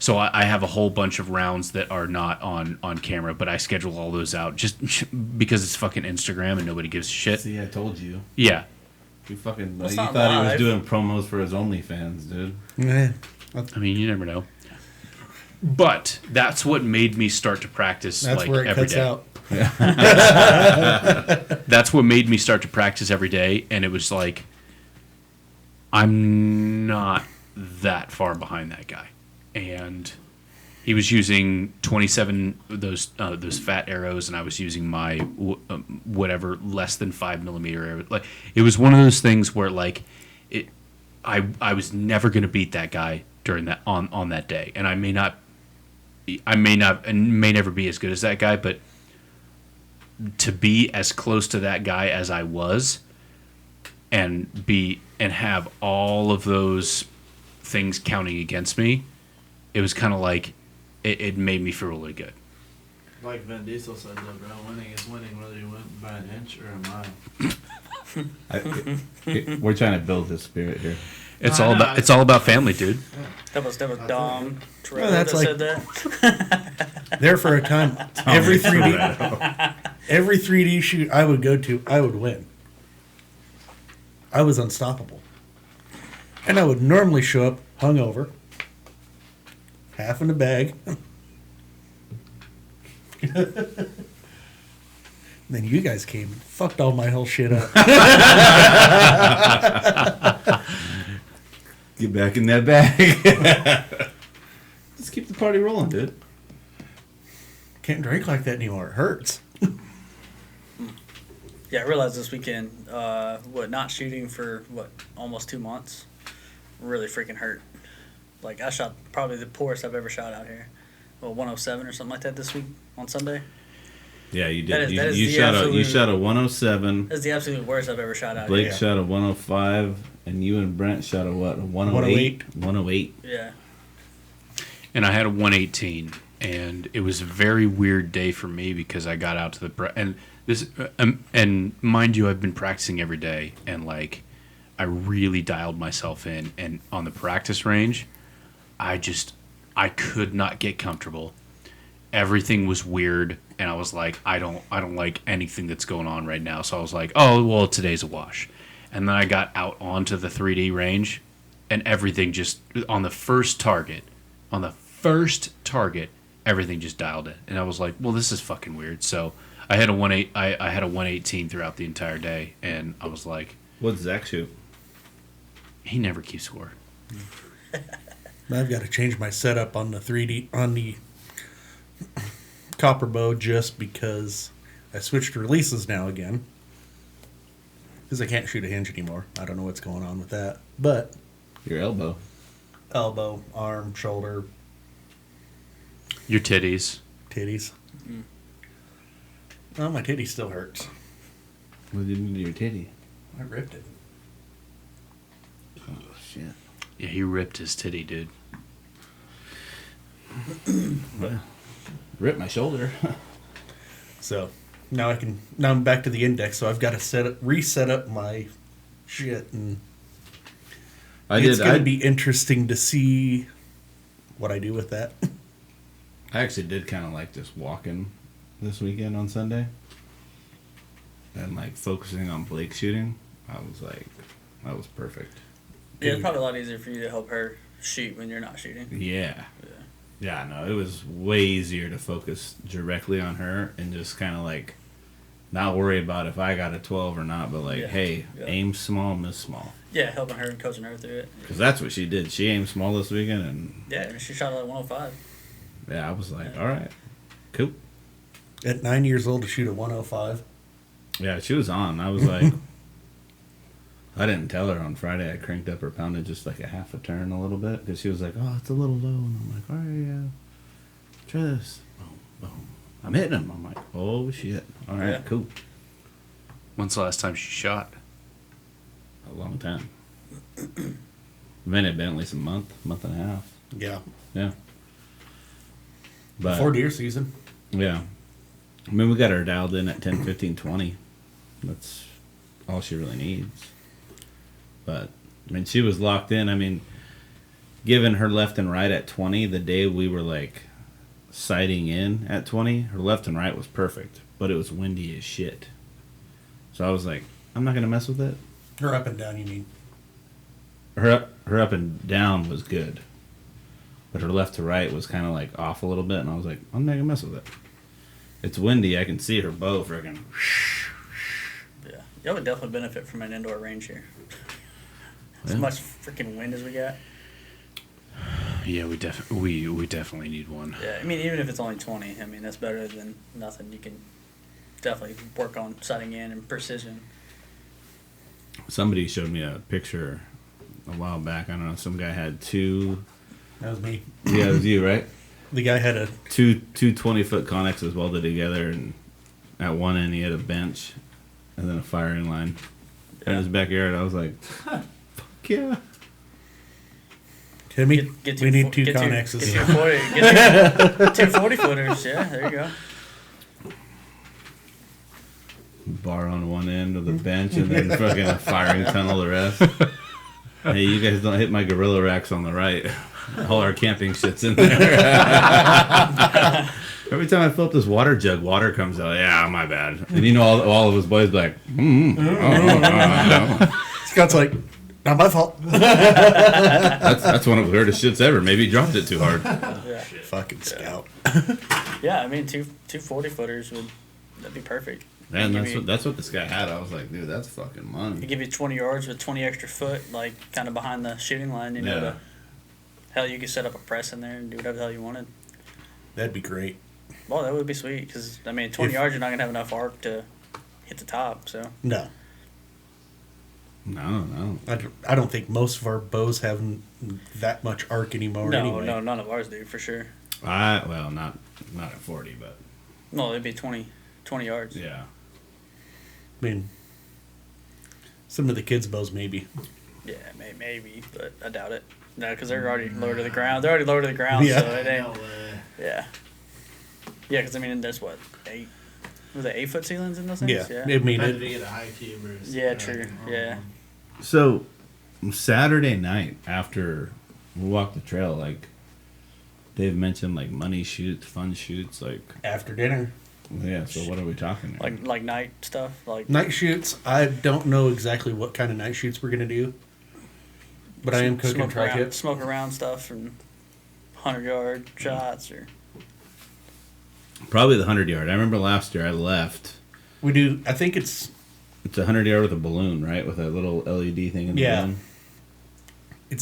So I have a whole bunch of rounds that are not on camera, but I schedule all those out just because it's fucking Instagram and nobody gives a shit. See, I told you. Yeah. You fucking. Well, it's you not thought he was live. doing promos for his OnlyFans, dude. Yeah. I mean, you never know. But that's what made me start to practice That's like where it every cuts day. out. That's what made me start to practice every day, and it was like, I'm not that far behind that guy. And he was using 27 those fat arrows, and I was using my whatever less than 5mm arrow. Like, it was one of those things where like I was never going to beat that guy during that on that day, and I may never be as good as that guy, but to be as close to that guy as I was, and have all of those things counting against me, it was kind of like it made me feel really good. Like Vin Diesel said, though, bro, winning is winning whether you win by an inch or a mile. We're trying to build this spirit here. It's all about family, dude. That was Dom Terrell Well, that's that like- said that. There for a time, every 3D shoot I would go to, I would win. I was unstoppable. And I would normally show up hungover, half in the bag. Then you guys came and fucked all my whole shit up. Get back in that bag. Just keep the party rolling, dude. Can't drink like that anymore. It hurts. Yeah, I realized this weekend, not shooting for, almost 2 months, really freaking hurt. Like, I shot probably the poorest I've ever shot out here. 107 or something like that this week on Sunday. Yeah, you That did. is- that is You the shot absolute- a 107. That's the absolute worst I've ever shot out Blake here. shot a 105, and you and Brent shot a what? A 108? 108. Yeah. And I had a 118, and it was a very weird day for me because I got out to and mind you, I've been practicing every day, and like I really dialed myself in, and on the practice range, I could not get comfortable. Everything was weird, and I was like, I don't like anything that's going on right now. So I was like, oh well, today's a wash. And then I got out onto the 3D range, and everything just on the first target, everything just dialed in, and I was like, well, this is fucking weird. So I had a 118 throughout the entire day, and I was like, What's Zach shoot? he never keeps score. I've got to change my setup on the 3D on the copper bow just because I switched releases now again. Because I can't shoot a hinge anymore. I don't know what's going on with that. But Your elbow. elbow, arm, shoulder, Your titties. titties. Oh, my titty still hurts. What did you do to your titty? I ripped it. Oh, shit. Yeah, he ripped his titty, dude. Well, rip my shoulder. So now I'm back to the index, so I've got to reset up my shit, and it's going to be interesting to see what I do with that. I actually did kind of like just walking this weekend on Sunday. And like focusing on Blake shooting. I was like, that was perfect. Yeah, it's probably a lot easier for you to help her shoot when you're not shooting. Yeah. Yeah, no, it was way easier to focus directly on her and just kind of like not worry about if I got a 12 or not, but like, Yeah. hey, Yeah. aim small, miss small. Yeah, helping her and coaching her through it. Because that's what she did. She aimed small this weekend, and Yeah, and she shot like 105. yeah, I was like, all right, cool. At 9 years old to shoot a 105. Yeah, she was on. I was like, I didn't tell her on Friday. I cranked up her poundage just like a half a turn a little bit because she was like, oh, it's a little low. And I'm like, all right, yeah, try this. Boom, boom. I'm hitting him. I'm like, oh, shit. All right, Yeah. cool. When's the last time she shot? A long time. Man, it'd been at least a month and a half. Yeah. Yeah. But Before deer season. yeah, I mean, we got her dialed in at 10, 15, 20. That's all she really needs. But I mean, she was locked in. I mean, given her left and right at 20, the day we were like sighting in at 20, her left and right was perfect, but it was windy as shit. So I was like, I'm not gonna mess with it. Her up and down, you mean? Her up and down was good, but her left to right was kind of like off a little bit, and I was like, I'm not gonna mess with it. It's windy. I can see her bow freaking. Yeah, y'all would definitely benefit from an indoor range here. As Yeah. much freaking wind as we got. Yeah, we definitely need one. Yeah, I mean, even if it's only 20, I mean, that's better than nothing. You can definitely work on sighting in and precision. Somebody showed me a picture a while back. I don't know. Some guy had two. That was me. Yeah, it was you, right? The guy had a Two 20-foot connexes welded together, and at one end he had a bench, and then a firing line in his backyard. I was like, fuck yeah. Timmy. Get We need two get connexes. Get two 40-footers. Yeah, there you go. Bar on one end of the bench, and then fucking a firing tunnel the rest. Hey, you guys don't hit my gorilla racks on the right. All our camping shit's in there. Every time I fill up this water jug, water comes out. Yeah, my bad. And you know, all of his boys be like, Scott's like, not my fault. that's one of the weirdest shits ever. Maybe he dropped it too hard. Yeah, Fucking Scout. yeah. I mean, two 40-footers that'd be perfect. Man, Give that's what this guy had. I was like, dude, that's fucking you money. give you 20 yards with 20 extra foot, like kind of behind the shooting line. You know, Yeah. hell, you could set up a press in there and do whatever the hell you wanted. That'd be great. Well, that would be sweet because I mean, 20 If- yards, you're not gonna have enough arc to hit the top. So No. No. I don't think most of our bows have that much arc anymore anyway. no, none of ours do for sure. Well, not at 40, but No, it'd be 20 yards. yeah. I mean, some of the kids' bows maybe. Yeah, maybe, but I doubt it. No, because they're already lower to the ground. They're already lower to the ground, Yeah. so it ain't. No way. Yeah. Yeah, because I mean, there's what 8? Was it 8-foot ceilings in those things? Yeah. I mean, Had to it, get a high cube or Yeah, true. Yeah. So Saturday night after we walked the trail, like Dave mentioned, like money shoots, fun shoots, like after dinner. yeah. So what are we talking? Here? Like night stuff, like Night shoots, I don't know exactly what kind of night shoots we're going to do. But I am cooking smoke around, tri-kits. smoke around stuff and 100-yard shots or Probably the 100-yard. I remember last year I left. We do, I think it's It's a 100-yard with a balloon, right? With a little LED thing in the Yeah. balloon.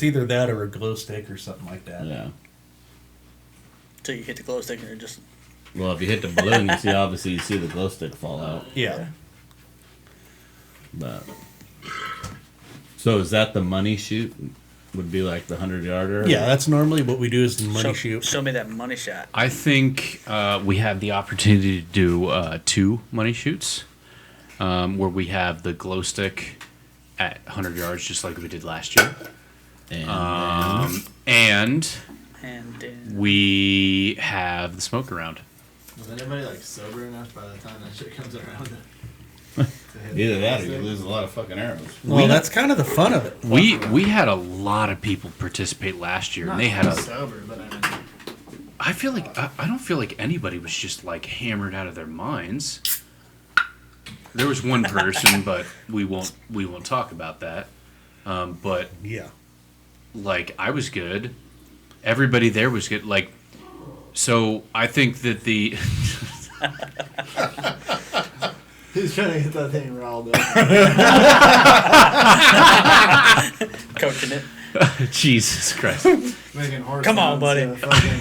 either that or a glow stick or something like that. Yeah. till you hit the glow stick and it just Well, if you hit the balloon, you see the glow stick fall out. Yeah. But so is that the money shoot? Would be like the 100-yarder? Yeah, that's normally what we do is the money shoot. Show me that money shot. I think we have the opportunity to do 2 money shoots, where we have the glow stick at 100 yards, just like we did last year, And and And we have the smoke around. Was anybody like sober enough by the time that shit comes around? either that or you lose a lot of fucking arrows. Well, that's kind of the fun of it. We had a lot of people participate last year, and they had a. sober, but I mean, I feel like I don't feel like anybody was just like hammered out of their minds. There was one person, but we won't talk about that. But Yeah. like I was good. Everybody there was good. Like, so I think that the he's trying to get that thing riled up. coaching it. Jesus Christ. Making horse Come on, sounds buddy. to fucking,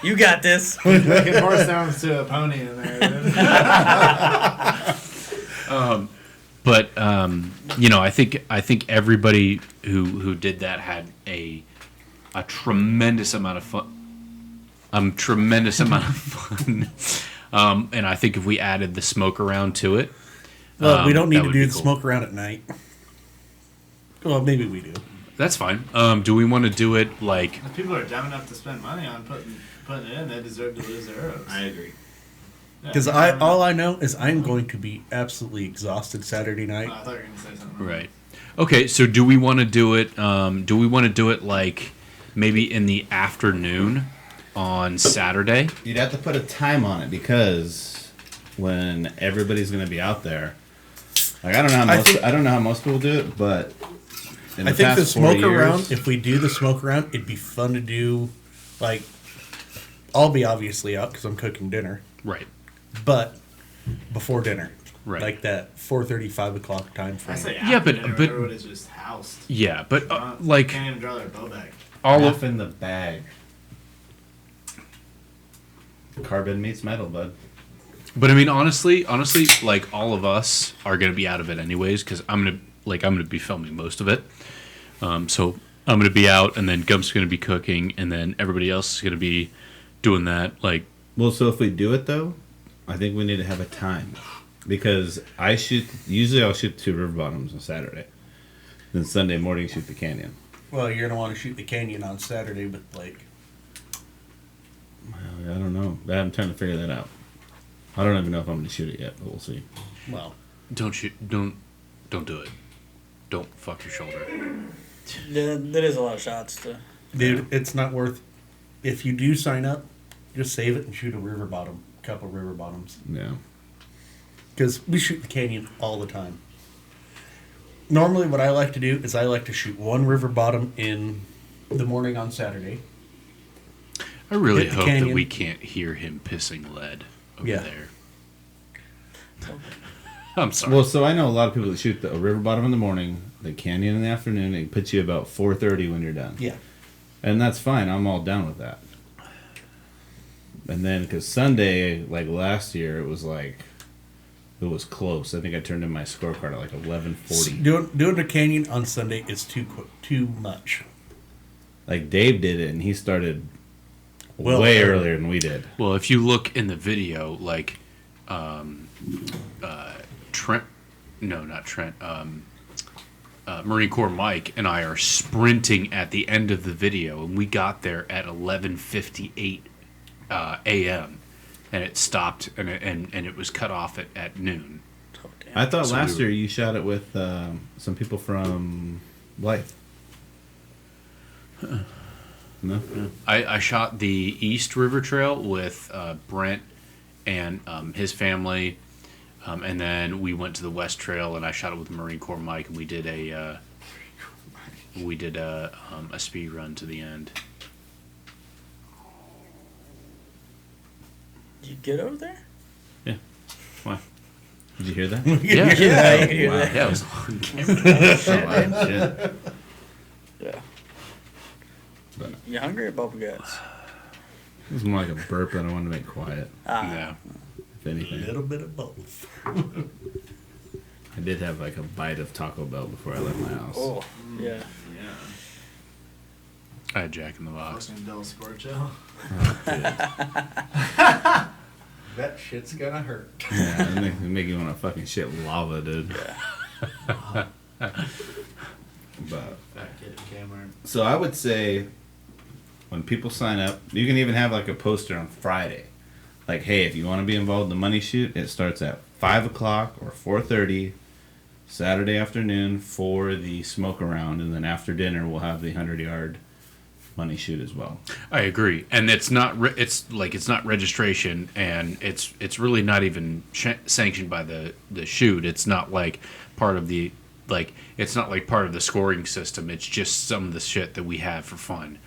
You got this. making horse sounds to a pony in there. Dude. But you know, I think everybody who did that had a tremendous amount of fun. Tremendous amount of fun. And I think if we added the smoke around to it, Well, we don't need that to would do be the cool. smoke around at night. Well, maybe we do. That's fine. Do we want to do it like? If people are dumb enough to spend money on putting it in, they deserve to lose their arrows. I agree. Because all I know is I'm going to be absolutely exhausted Saturday night. I thought you were going to say something. Right. Okay, so do we want to do it? Do we want to do it like maybe in the afternoon on Saturday? You'd have to put a time on it because when everybody's going to be out there, like I don't know how most people do it, but I think the smoke around. If we do the smoke around, it'd be fun to do. Like, I'll be obviously out because I'm cooking dinner, Right. but before dinner, Right. like that 4:30, 5 o'clock time I frame. say Yeah, but- after dinner, but- everybody's just housed. Yeah, but Like, can't even draw their bow bag. all Off of in the bag. Carbon meets metal, bud. But I mean, honestly, like all of us are gonna be out of it anyways because I'm gonna be filming most of it. So I'm gonna be out, and then Gump's gonna be cooking, and then everybody else is gonna be doing that. Like, Well, so if we do it though, I think we need to have a time because usually I'll shoot 2 river bottoms on Saturday, then Sunday morning shoot the canyon. Well, you're gonna want to shoot the canyon on Saturday, but like, I don't know. I'm trying to figure that out. I don't even know if I'm going to shoot it yet, but we'll see. well, don't do it. Don't fuck your shoulder. Yeah, that is a lot of shots to. dude, it's not worth. If you do sign up, just save it and shoot a river bottom, couple river bottoms, Yeah. because we shoot the canyon all the time. Normally, what I like to do is I like to shoot 1 river bottom in the morning on Saturday. I really Hit the hope that canyon. we can't hear him pissing lead over Yeah. there. I'm sorry. Well, so I know a lot of people that shoot a river bottom in the morning, the canyon in the afternoon, and it puts you about 4:30 when you're done. Yeah. And that's fine. I'm all down with that. And then, because Sunday, like last year, it was close. I think I turned in my scorecard at like 11:40. Doing the canyon on Sunday is too much. Like Dave did it, and he started Well, way earlier than we did. Well, if you look in the video, like, Trent, no, not Trent, Marine Corps Mike and I are sprinting at the end of the video, and we got there at 11:58 a.m. and it stopped, and it was cut off at noon. Oh, damn. I thought So last we year you shot it with some people from Blythe. No? I shot the East River Trail with Brent and his family, and then we went to the West Trail, and I shot it with Marine Corps Mike, and we did a speed run to the end. You get over there? Yeah. Why? Did you hear that? Yeah, Yeah, you can hear Wow. that. yeah, it was on camera. Shit. Yeah. But You hungry or bubble guts? it was more like a burp that I wanted to make quiet, Yeah. if anything. A little bit of both. I did have like a bite of Taco Bell before I left my house. Oh, yeah. Yeah. I had Jack in the Box. Fucking Del Scorcho. That shit's gonna hurt. Yeah, it make you want to fucking shit lava, dude. But Fat kid Cameron. so I would say when people sign up, you can even have like a poster on Friday. Like, hey, if you want to be involved in the money shoot, it starts at 5 o'clock or 4:30 Saturday afternoon for the smoke around, and then after dinner we'll have the 100-yard money shoot as well. I agree, and it's not it's not registration, and it's really not even sanctioned by the shoot. It's not like part of the it's not like part of the scoring system. It's just some of the shit that we have for fun,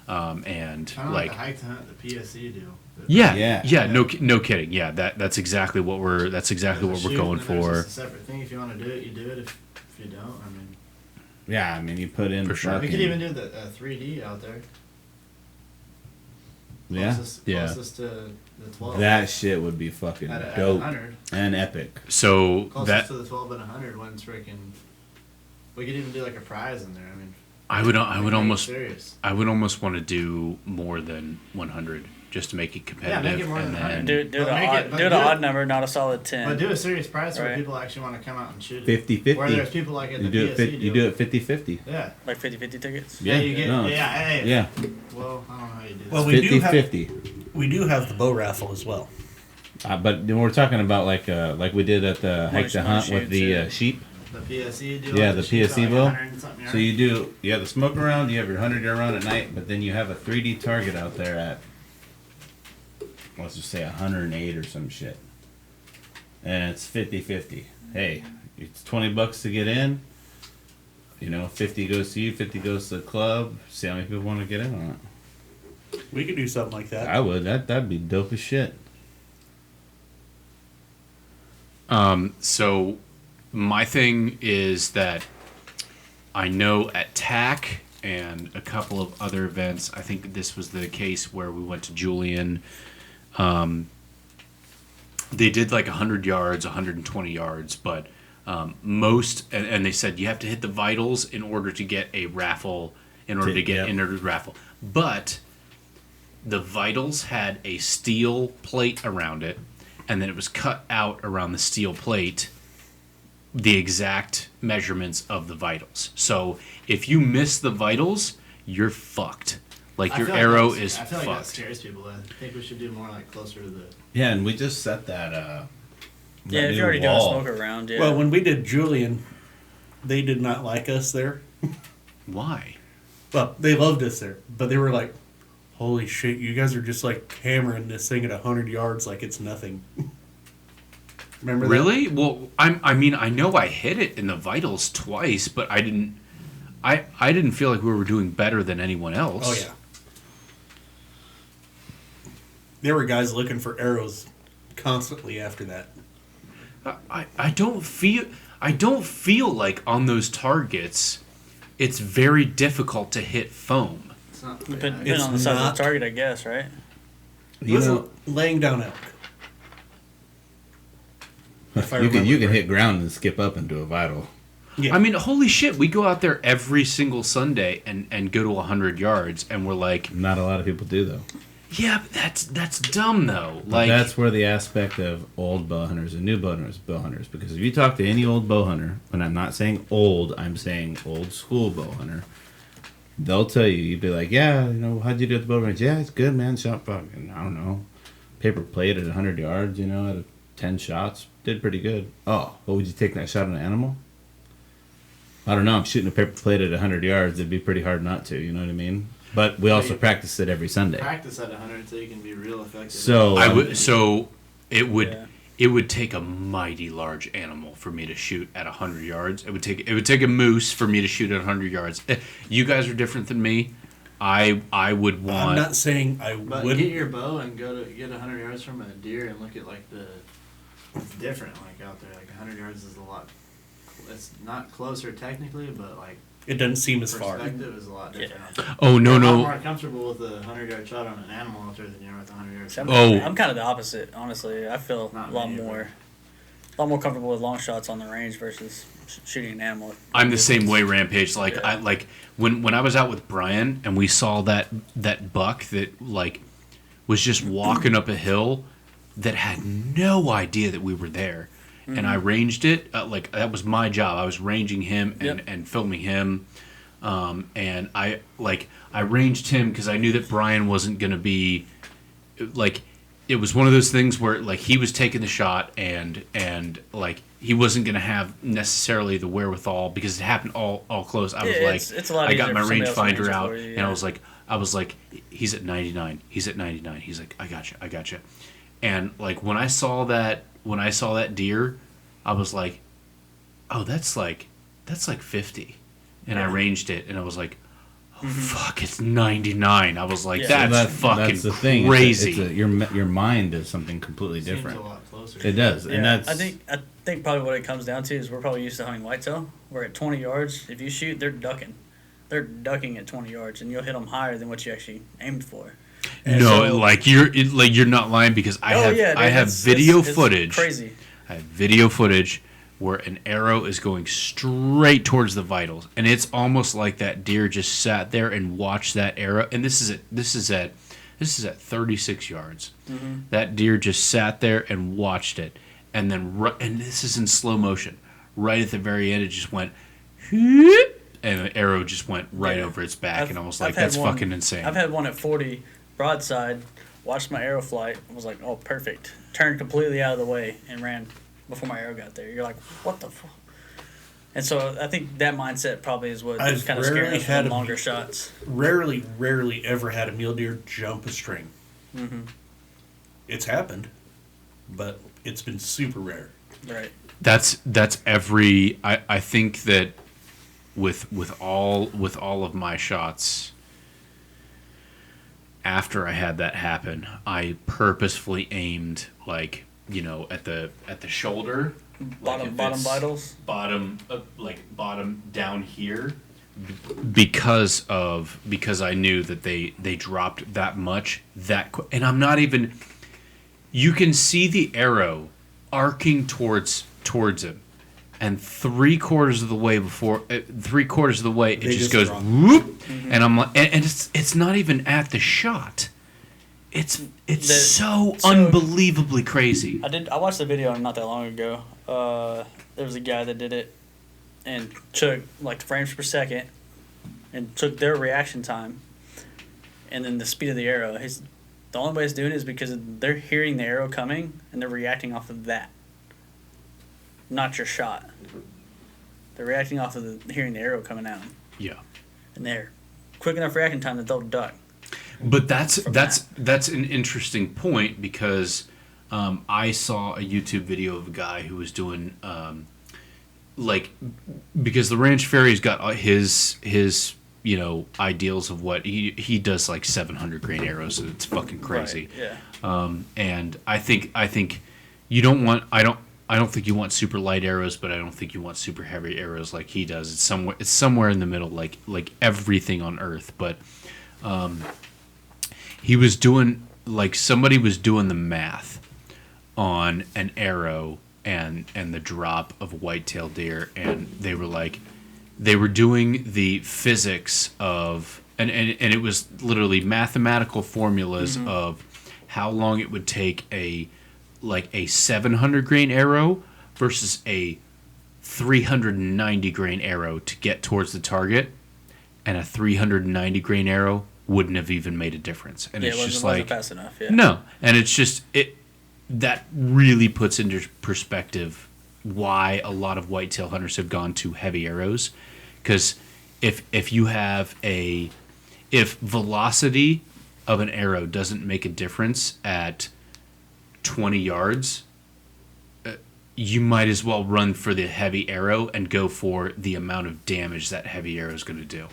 and Kind of like the hike to hunt the PSE do. yeah. No kidding. Yeah, that's exactly what we're There's a going shoot, and there's for. just a separate thing. If you want to do it, you do it. If you don't, I mean, Yeah, I mean, you put in For sure. we fucking- could even do the 3D out there. Yeah, Closest to the 12. that shit would be fucking at dope 100. and epic. So Closest that to the 12 and 100 when it's freaking. We could even do like a prize in there. I mean, I would make it almost serious. I would almost want to do more than 100. just to make it Yeah, competitive. make it more than and 100. then, Do But make it- but the do it- odd number, not a solid 10. But do a serious price where Right. people actually want to come out and shoot it. 50-50. Where there's people like at the You do it. PSE You do it 50-50. Yeah. Like 50-50 tickets. Yeah, you get. no, Yeah, hey. yeah. Well, I don't know how you do this. Well, we do have 50-50. we do have the bow raffle as well. But then we're talking about like we did at the hike to hunt with the shoots, sheep. The PSE do Yeah, like the shoots PSE at bow. 100 and something So yards. you have the smoke around, you have your 100-yard round at night, but then you have a 3D target out there at, let's just say 108 or some shit. And it's 50-50. Hey, it's $20 to get in. 50 goes to you, 50 goes to the club. See how many people want to get in on it. We could do something like that. I would. That'd be dope as shit. so my thing is that I know at TAC and a couple of other events, I think this was the case where we went to Julian. They did like 100 yards, 120 yards, but most, and they said you have to hit the vitals in order to get a raffle, Yep. entered the raffle. But the vitals had a steel plate around it, and then it was cut out around the steel plate the exact measurements of the vitals. So if you miss the vitals, you're fucked. Like I your feel arrow that's- is I feel like that fucked. scares people. I think we should do more like closer to the. Yeah, and we just set that. Yeah, if new you're already doing a wall. smoke around, yeah. Well, when we did Julian, they did not like us there. Why? Well, they loved us there, but they were like, "Holy shit, you guys are just like hammering this thing at 100 yards like it's nothing." Remember that? Really? Well, I mean, I know I hit it in the vitals twice, but I didn't feel like we were doing better than anyone else. Oh yeah. There were guys looking for arrows constantly after that. I don't feel like on those targets it's very difficult to hit foam. It's not. Depending It's on the size of not- the target, I guess, right? You It know, was laying down elk. If I you can remember right. hit ground and skip up and do a vital. Yeah. I mean, holy shit, we go out there every single Sunday and go to 100 yards and we're like, Not a lot of people do though. yeah, but that's dumb though. But Like that's where the aspect of old bow hunters and new bow hunters, because if you talk to any old bow hunter, and I'm not saying old, I'm saying old school bow hunter, they'll tell you, you'd be like, yeah, how'd you do at the bow range? Yeah, it's good, man. Shot fucking, I don't know, paper plate at 100 yards, at 10 shots, did pretty good. Oh, what would you take that shot on an animal? I don't know. I'm shooting a paper plate at 100 yards. It'd be pretty hard not to. You know what I mean? But we also practice it every Sunday. Practice at 100 so you can be real effective. So it would Yeah. it would take a mighty large animal for me to shoot at 100 yards. It would take a moose for me to shoot at 100 yards. You guys are different than me. I would want. I'm not saying I But wouldn't. get your bow and go to get 100 yards from a deer and look at like the. It's different like out there. Like 100 yards is a lot. It's not closer technically, but like It doesn't seem as far. perspective is a lot different. out there. Oh no You're a lot no. more comfortable with a 100-yard shot on an animal out there than you are with a 100-yard See, shot. I'm kind of the opposite, honestly. I feel Not a lot me, more comfortable with long shots on the range versus shooting an animal. I'm the same way, Rampage. Like Yeah. when I was out with Brian and we saw that buck that like was just walking up a hill that had no idea that we were there, and I ranged it. That was my job. I was ranging him and filming him, and I ranged him because I knew that Brian wasn't gonna be like. It was one of those things where like he was taking the shot and like he wasn't gonna have necessarily the wherewithal because it happened all close. I was Yeah, like, it's a lot I got easier my for somebody else to range rangefinder it out for you, and yeah. I was like, he's at 99. He's at 99. He's like, I gotcha. And like when I saw that deer, I was like, oh, that's like 50, and I ranged it and I was like, oh, fuck, it's 99. I was like, Yeah. that's fucking the thing. crazy. Your mind is something completely Seems different. a lot closer. It does, Yeah, and that's. I think probably what it comes down to is we're probably used to hunting whitetail. Where at 20 yards, if you shoot, they're ducking. They're ducking at 20 yards, and you'll hit them higher than what you actually aimed for. And No, so- like you're not lying because I have dude, it's video it's footage. Crazy. I have video footage where an arrow is going straight towards the vitals, and it's almost like that deer just sat there and watched that arrow. And this is This is at 36 yards. Mm-hmm. That deer just sat there and watched it, and then and this is in slow motion. Right at the very end, it just went, and the arrow just went right over its back, and I was like, "That's fucking insane." I've had one at 40 broadside. Watched my arrow flight. I was like, "Oh, perfect." Turned completely out of the way and ran before my arrow got there. You're like, "What the fuck?" And so I think that mindset probably is what I've kind of scared rarely us had from a- longer shots. Rarely ever had a mule deer jump a string. Mm-hmm. It's happened, but it's been super rare. Right. That's every. I think that with all of my shots, after I had that happen, I purposefully aimed like at the shoulder, Bottom like if it's vitals. bottom down here, because I knew that they dropped that much and I'm not even. You can see the arrow arcing towards him, and 3/4 of the way it They just just goes drop. whoop, and I'm like, and it's not even at the shot. It's so unbelievably crazy. I watched the video not that long ago. There was a guy that did it and took like the frames per second and took their reaction time and then the speed of the arrow. The only way it's doing it is because they're hearing the arrow coming and they're reacting off of that, not your shot. They're reacting off of hearing the arrow coming at them, Yeah. and they're quick enough reaction time that they'll duck. But that's an interesting point, because I saw a YouTube video of a guy who was doing because the Ranch Fairy's got his ideals of what he does, like 700 grain arrows, and it's fucking crazy. Right, yeah. And I think you don't want I don't think you want super light arrows, but I don't think you want super heavy arrows like he does. It's somewhere in the middle, like everything on Earth. But he was doing, somebody was doing the math on an arrow and the drop of a whitetail deer, and they were doing the physics of and it was literally mathematical formulas of how long it would take a 700 grain arrow versus a 390 grain arrow to get towards the target, and a 390 grain arrow wouldn't have even made a difference. And it's just wasn't fast enough. Yeah. no, and it's just that really puts into perspective why a lot of whitetail hunters have gone to heavy arrows, because if you have if velocity of an arrow doesn't make a difference at 20 yards, you might as well run for the heavy arrow and go for the amount of damage that heavy arrow is going to do.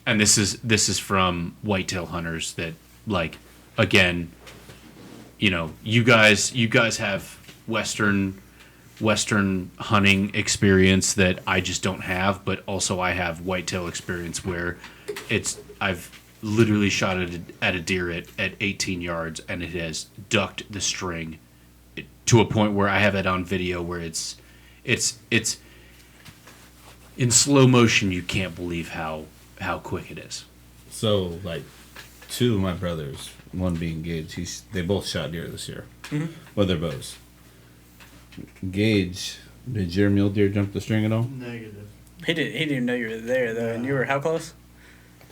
And this is from whitetail hunters that, again, you guys have western hunting experience that I just don't have, but also I have whitetail experience where I've literally shot at a deer at 18 yards, and it has ducked the string to a point where I have it on video where it's in slow motion. You can't believe how quick it is. So, two of my brothers, one being Gage, they both shot deer this year with their bows. Gage, did your mule deer jump the string at all? Negative. He didn't even know you were there though, and you were how close?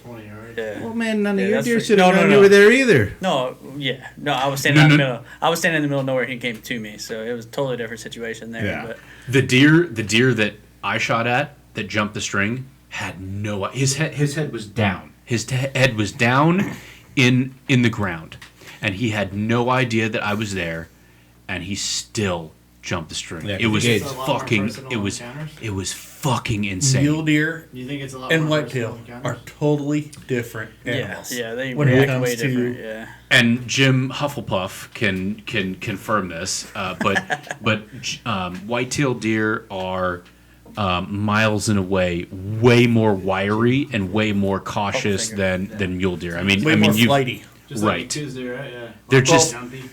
20 yards. Yeah. Well, man, none of Yeah, your that's deer for- should have no, known no, you no. were there either. No, yeah, no. I was standing in the middle. I was standing in the middle of nowhere. He came to me, so it was a totally different situation there. Yeah. But The deer that I shot at that jumped the string had no. His head was down. His head was down in the ground, and he had no idea that I was there, and he still jumped the string. Yeah, it was Gage- It's a lot more fucking. personal encounters? It was fucking insane. Mule deer Do you think it's a lot and more whitetail personal are encounters? totally different yeah, animals. they when it react comes way to- different. Yeah. And Jim Hufflepuff can confirm this, but whitetail deer are miles and away way more wiry and way more cautious than mule deer. I mean, Way more flighty. Just right. like a Tuesday, right? Yeah. They're just- jumpy,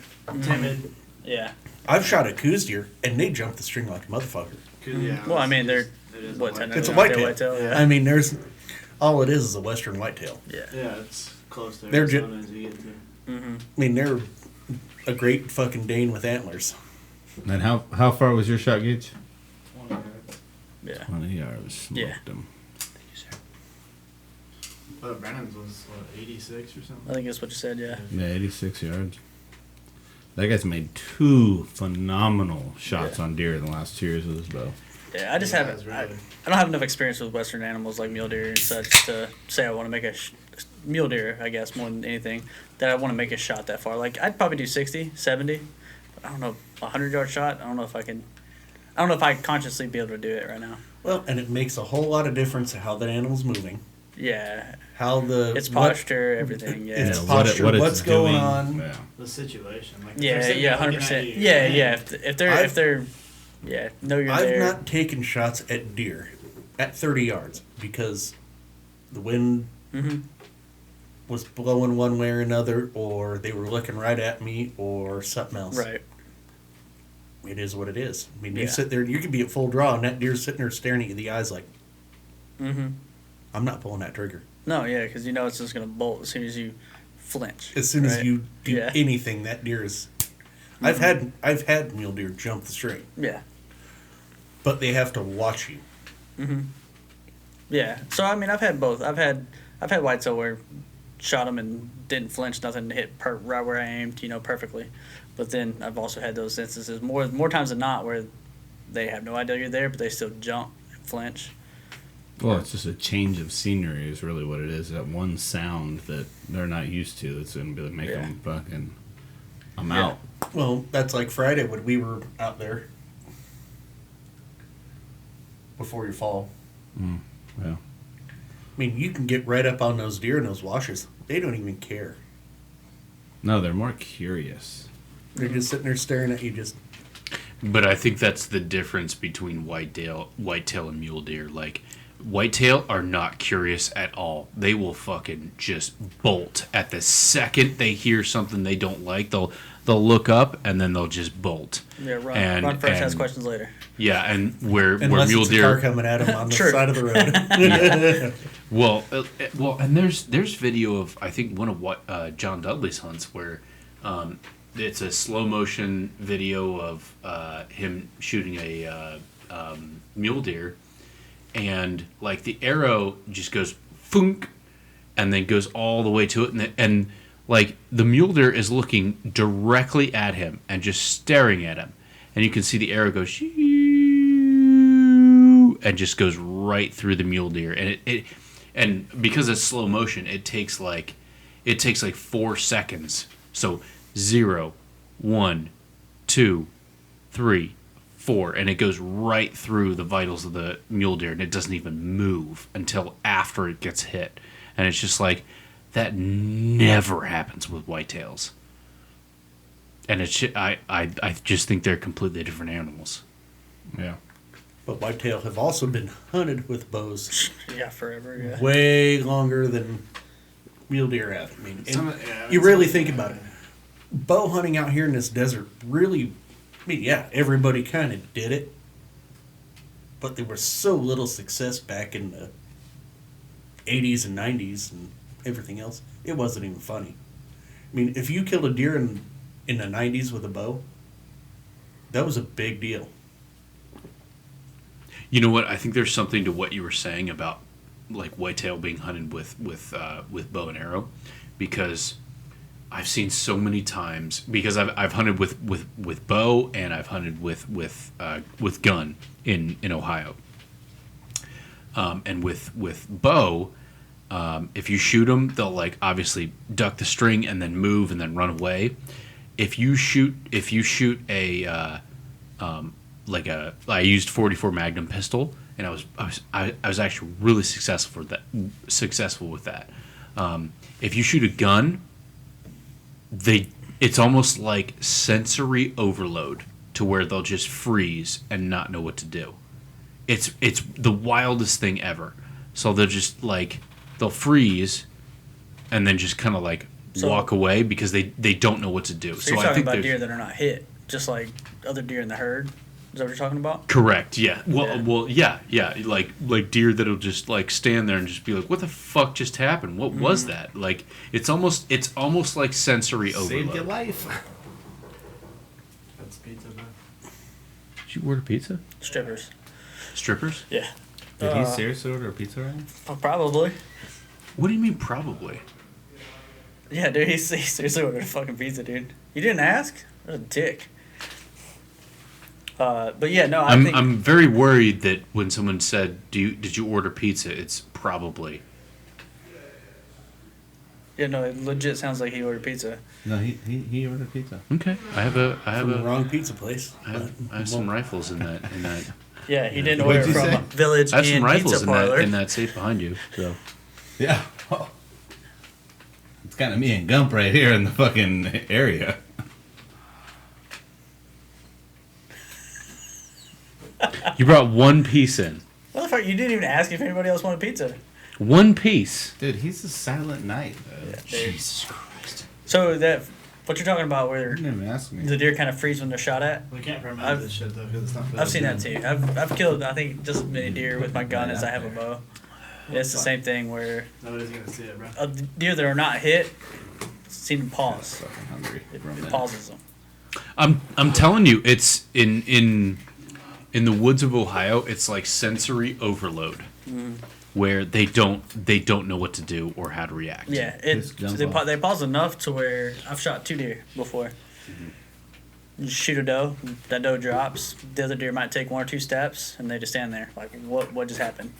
timid. Yeah. I've shot at coos deer, and they jump the string like a motherfucker. Yeah, Well, I mean, they're it is what? white. It's a technically whitetail. Yeah. I mean, all it is a western whitetail. Yeah. Yeah, it's close to They're Arizona as you get to. Mm-hmm. I mean, they're a great fucking Dane with antlers. And how far was your shot gauge? 20 yards. Yeah. 20 yards. Smoked Yeah. him. But Brennan's was, what, 86 or I something? think that's what you said. Yeah. Yeah, 86 yards. That guy's made 2 phenomenal shots Yeah. on deer in the last 2 years with his bow. Yeah. I just Yeah, haven't. it's I really- don't have enough experience with Western animals like mule deer and such to say I want to make a mule deer. I guess more than anything that I want to make a shot that far. Like I'd probably do 60, 70. But I don't know, 100-yard shot. I don't know if I can. I don't know if I consciously be able to do it right now. Well, and it makes a whole lot of difference how that animal's moving. Yeah. How the... It's what- posture, everything. Yeah. It's Yeah, posture, what it's what's going doing. on. Yeah. The situation. Like, if they're Yeah, sitting yeah, there looking 100%. at you, Yeah, man, yeah. If they're, yeah, know you're I've there. not taken shots at deer at 30 yards because the wind Mm-hmm. was blowing one way or another, or they were looking right at me, or something else. Right. It is what it is. I mean, Yeah. you sit there, you could be at full draw, and that deer's sitting there staring at you in the eyes like, Mm-hmm. I'm not pulling that trigger. No, yeah, because you know it's just gonna bolt as soon as you flinch. As soon as right? you do Yeah. anything, that deer is. I've had mule deer jump the string, Yeah. but they have to watch you. Mm-hmm. Yeah. So I mean, I've had both. I've had whitetail where shot them and didn't flinch, nothing hit right where I aimed, perfectly. But then I've also had those instances more times than not where they have no idea you're there, but they still jump and flinch. Well, it's just a change of scenery is really what it is. That one sound that they're not used to that's going to be make Yeah. them fucking, I'm Yeah. out. Well, that's like Friday when we were out there before your fall. Yeah. I mean, you can get right up on those deer in those washes. They don't even care. No, they're more curious. They're just sitting there staring at you. Just But I think that's the difference between whitetail and mule deer. Like, whitetail are not curious at all. They will fucking just bolt at the second they hear something they don't like. They'll look up and then they'll just bolt. Yeah, run, And- run first, ask and- questions later. Yeah, and where unless mule it's a car deer. coming at them on the True. side of the road. Well, and there's video of I think one of what John Dudley's hunts where it's a slow motion video of him shooting a mule deer, and like the arrow just goes funk, and then goes all the way to it, and like the mule deer is looking directly at him and just staring at him, and you can see the arrow go shoo, and just goes right through the mule deer, and it and because it's slow motion, it takes like 4 seconds. So 0, 1, 2, 3, 4, and it goes right through the vitals of the mule deer, and it doesn't even move until after it gets hit. And it's just like that never happens with whitetails. And I just think they're completely different animals. Yeah. But whitetail have also been hunted with bows Yeah, forever. Yeah. way longer than mule deer have. I mean, Some and of- yeah, you some really of- think about it. Bow hunting out here in this desert really, I mean, yeah, everybody kind of did it, but there was so little success back in the 80s and 90s and everything else. It wasn't even funny. I mean, if you killed a deer in the 90s with a bow, that was a big deal. You know what? I think there's something to what you were saying about like whitetail being hunted with bow and arrow, because I've seen so many times, because I've hunted with bow and I've hunted with gun in Ohio, and with bow, if you shoot them, they'll like obviously duck the string and then move and then run away. If you shoot a I used 44 Magnum pistol, and I was actually really successful with that. If you shoot a gun, it's almost like sensory overload to where they'll just freeze and not know what to do. It's the wildest thing ever. So they'll freeze and then just kind of like walk away because they don't know what to do. So you're talking about deer that are not hit, just like other deer in the herd. Is that what you're talking about? Correct. Yeah. Yeah. Yeah. Like deer that'll just like stand there and just be like, "What the fuck just happened? What was that?" Like it's almost like sensory Saved your overload. life. That's pizza, bro. Did you order pizza? Strippers. Strippers? Yeah. Did he seriously order a pizza right now? Probably. What do you mean probably? Yeah, dude, he seriously ordered a fucking pizza, dude. You didn't ask? What a dick. But yeah, no, I think... I'm very worried that when someone said, "Did you order pizza?" It's probably. Yeah, no, it legit sounds like he ordered pizza. No, he ordered pizza. Okay. I have From the a wrong pizza place. I have some rifles in that Yeah, he didn't What'd order you from say? a Village I have some Inn rifles pizza in that parlor. in that safe behind you. So Yeah. Oh. It's kind of me and Gump right here in the fucking area. you brought one piece in. Motherfucker, you didn't even ask if anybody else wanted pizza. One piece. Dude, he's a silent night. Jesus Christ. So that what you're talking about, where You didn't even ask me. the deer kind of freeze when they're shot at? We can't promote I've- this shit though, because it's not. I've seen that too. I've killed I think just as many deer with my gun as I have a bow. It's the same thing where Nobody's gonna see it, bro. deer that are not hit seem to pause. Fucking hungry. It pauses them. I'm telling you, it's in the woods of Ohio. It's like sensory overload, where they don't know what to do or how to react. Yeah, Just jump off. they pause enough to where I've shot 2 deer before. You shoot a doe, that doe drops. The other deer might take 1 or 2 steps, and they just stand there like, what just happened?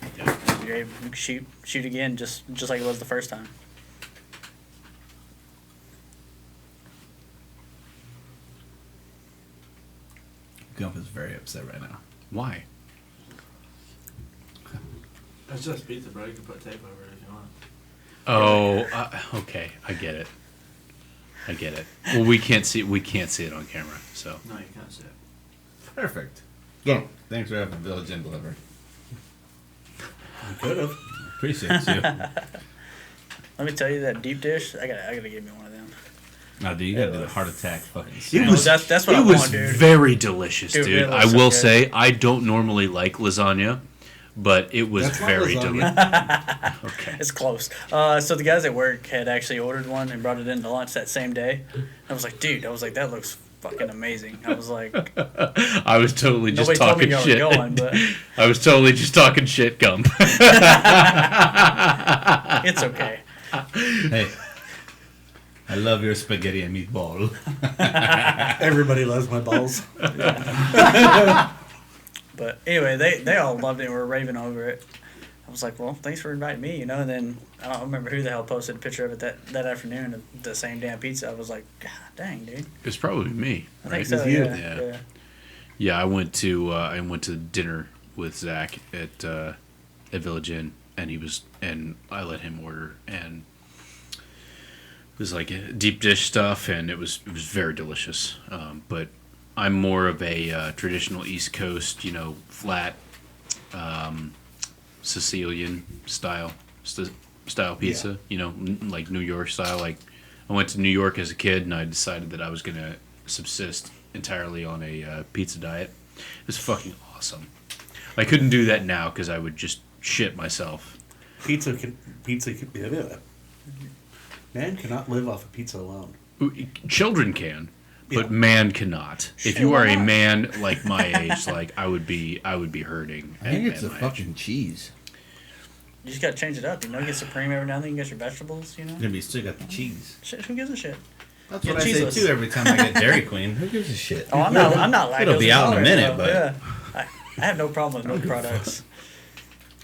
You're able to shoot again, just like it was the first time. Gump is very upset right now. Why? It's just pizza, bro. You can put tape over it if you want. Oh, okay. I get it. Well, we can't see it on camera, so. No, you can't see it. Perfect. Yeah. Thanks for having Village Inn delivered. You could have. Appreciate you. Let me tell you that deep dish. I gotta give me one of them. No, dude, you gotta do the heart attack fucking It snap. was that's what it I was want, dude. very delicious, Dude, dude. it I was so will good. say I don't normally like lasagna, but it was That's not very lasagna. delicious. Okay. It's close. So the guys at work had actually ordered one and brought it in to lunch that same day. I was like, dude, that looks fucking amazing. I was like, I was totally just nobody told me talking y'all shit. were going, but I was totally just talking shit, Gump. it's okay. Hey, I love your spaghetti and meatball. Everybody loves my balls. But anyway, they all loved it and were raving over it. I was like, well, thanks for inviting me, And then I don't remember who the hell posted a picture of it that afternoon of the same damn pizza. I was like, God dang, dude. It's probably me. I Right? think so. you. Yeah. Yeah, I went to dinner with Zach at Village Inn, and I let him order, and it was like deep dish stuff, and it was very delicious. But I'm more of a traditional East Coast, flat Sicilian style pizza. Like New York style. Like I went to New York as a kid, and I decided that I was gonna subsist entirely on a pizza diet. It was fucking awesome. I couldn't do that now because I would just shit myself. Pizza can. Yeah. Man cannot live off of pizza alone. Children can, but Yeah. man cannot. If Shit, you why are a not? man like my age, like I would be hurting. I think at it's the my age. fucking cheese. You just gotta change it up, Get supreme every now and then. You get your vegetables, You're gonna be still got the cheese. Shit, who gives a shit? That's Yeah, what I say cheeseless. too every time I get Dairy Queen. Who gives a shit? Oh, I'm not lactose It'll be out in a intolerant, minute, so, but- yeah. I have no problem with milk products.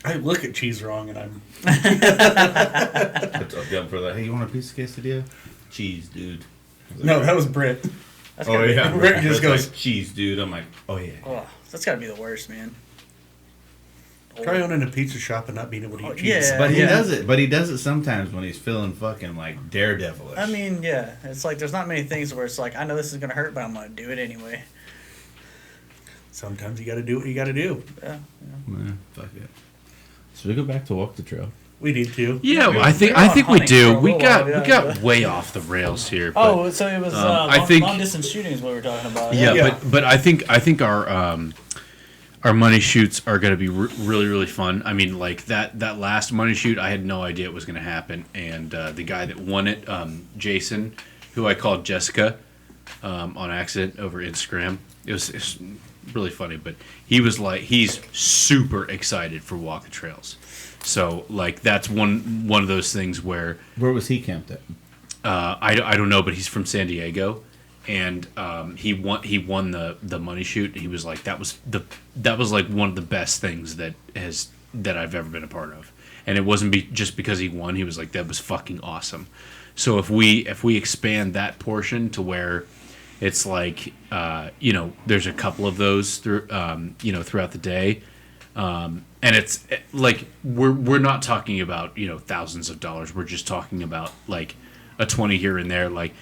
I look at cheese wrong, and I'm. What's up, Gump, for that? Hey, you want a piece of quesadilla? Cheese, dude. I was like, No, that was Brit. That's Oh gotta yeah, be, Rick just It's goes- like, cheese, dude. I'm like, oh yeah. oh, that's gotta be the worst, man. Try owning a pizza shop and not being able to eat Oh, cheese. yeah. But he does it. But he does it sometimes when he's feeling fucking like daredevilish. I mean, yeah, it's like there's not many things where it's like I know this is gonna hurt, but I'm gonna do it anyway. Sometimes you got to do what you got to do. Yeah. Man, fuck it. So we go back to walk the trail. We need to. Yeah, We I were think on we hunting do. for a We little got while, we yeah, got way off the rails here. Oh, so it was I think- long distance shooting is what we were talking about. Yeah, Yeah. but I think our money shoots are going to be really really fun. I mean, like that last money shoot, I had no idea it was going to happen, and the guy that won it, Jason, who I called Jessica, on accident over Instagram. It's really funny, but he was like, he's super excited for Walk the Trails. So like that's one of those things where Where was he camped at? I don't know, but he's from San Diego, and he won the money shoot. He was like that was like one of the best things that I've ever been a part of, and it wasn't just because he won. He was like, that was fucking awesome. So if we expand that portion to where it's like there's a couple of those throughout the day. And it's like we're not talking about thousands of dollars. We're just talking about like a 20 here and there. Like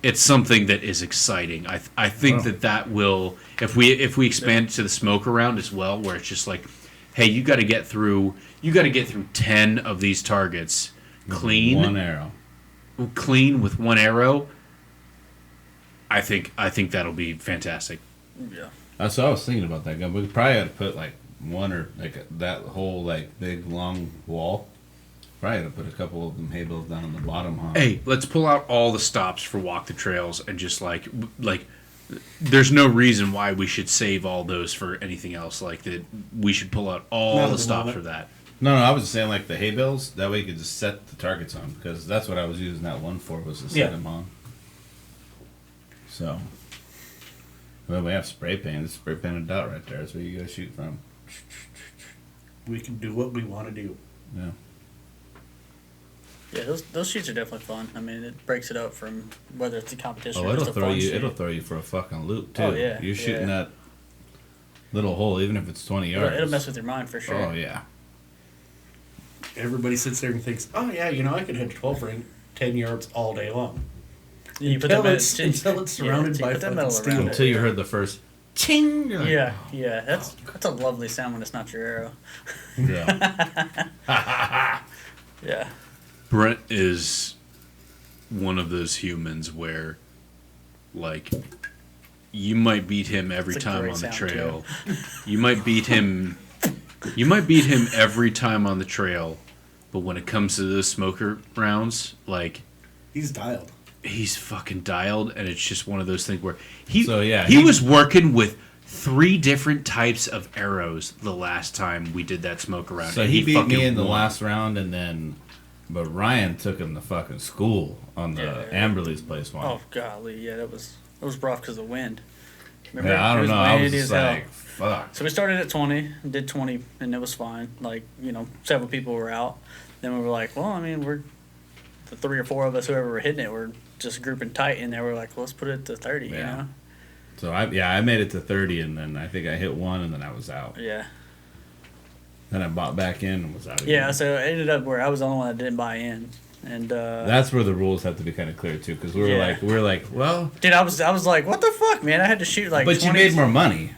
it's something that is exciting. I think that will, if we expand it to the smoke around as well, where it's just like, hey, you got to get through 10 of these targets clean, One arrow. clean with one arrow. I think that'll be fantastic. Yeah. That's what I was thinking about that gun. We probably had to put like one or like that whole like big long wall. Probably had to put a couple of them hay bales down on the bottom, huh? Hey, let's pull out all the stops for Walk the Trails and just like there's no reason why we should save all those for anything else. Like that, we should pull out all Not at the the stops moment. for that. No, I was just saying like the hay bales. That way you could just set the targets on, because that's what I was using that one for, was to set Yeah. them on. So, well, we have spray paint. It's spray painted out right there. That's where you go shoot from. We can do what we want to do. Yeah. Yeah, those shoots are definitely fun. I mean, it breaks it up from whether it's a competition Oh, or it'll just a throw fun you. shoot. It'll throw you for a fucking loop too. Oh, yeah, You're shooting yeah. that little hole, even if it's 20 yards. It'll mess with your mind for sure. Oh yeah. Everybody sits there and thinks, oh yeah, I could hit 12 ring 10 yards all day long. You put Until that it's surrounded by put that fucking metal steel. around it. Until you heard the first ching. You're like, Yeah, that's a lovely sound when it's not your arrow. Yeah. Yeah. Brent is one of those humans where, like, you might beat him every It's a time great on the sound, trail. You might beat him. You might beat him every time on the trail, but when it comes to those smoker rounds, like, He's dialed. he's fucking dialed, and it's just one of those things where he So, yeah, he he- was working with 3 different types of arrows the last time we did that smoke around. So and he beat fucking me in the won. last round, and then, but Ryan took him to fucking school on the Yeah. Amberley's place one. Oh golly, yeah, that was rough because of the wind. yeah, I It don't was know. I was windy just as hell. like, fuck. So we started at 20, did 20, and it was fine. Like, several people were out. Then we were like, well, I mean, we're the 3 or 4 of us, whoever were hitting it, were just grouping tight in there. We're like, well, let's put it to 30, Yeah. So I made it to 30, and then I think I hit one, and then I was out. Yeah. Then I bought back in and was out again. Yeah, so it ended up where I was the only one that didn't buy in. And, That's where the rules have to be kind of clear too, because we Yeah. were like, well, dude, I was like, what the fuck, man? I had to shoot like but 20. you made more money.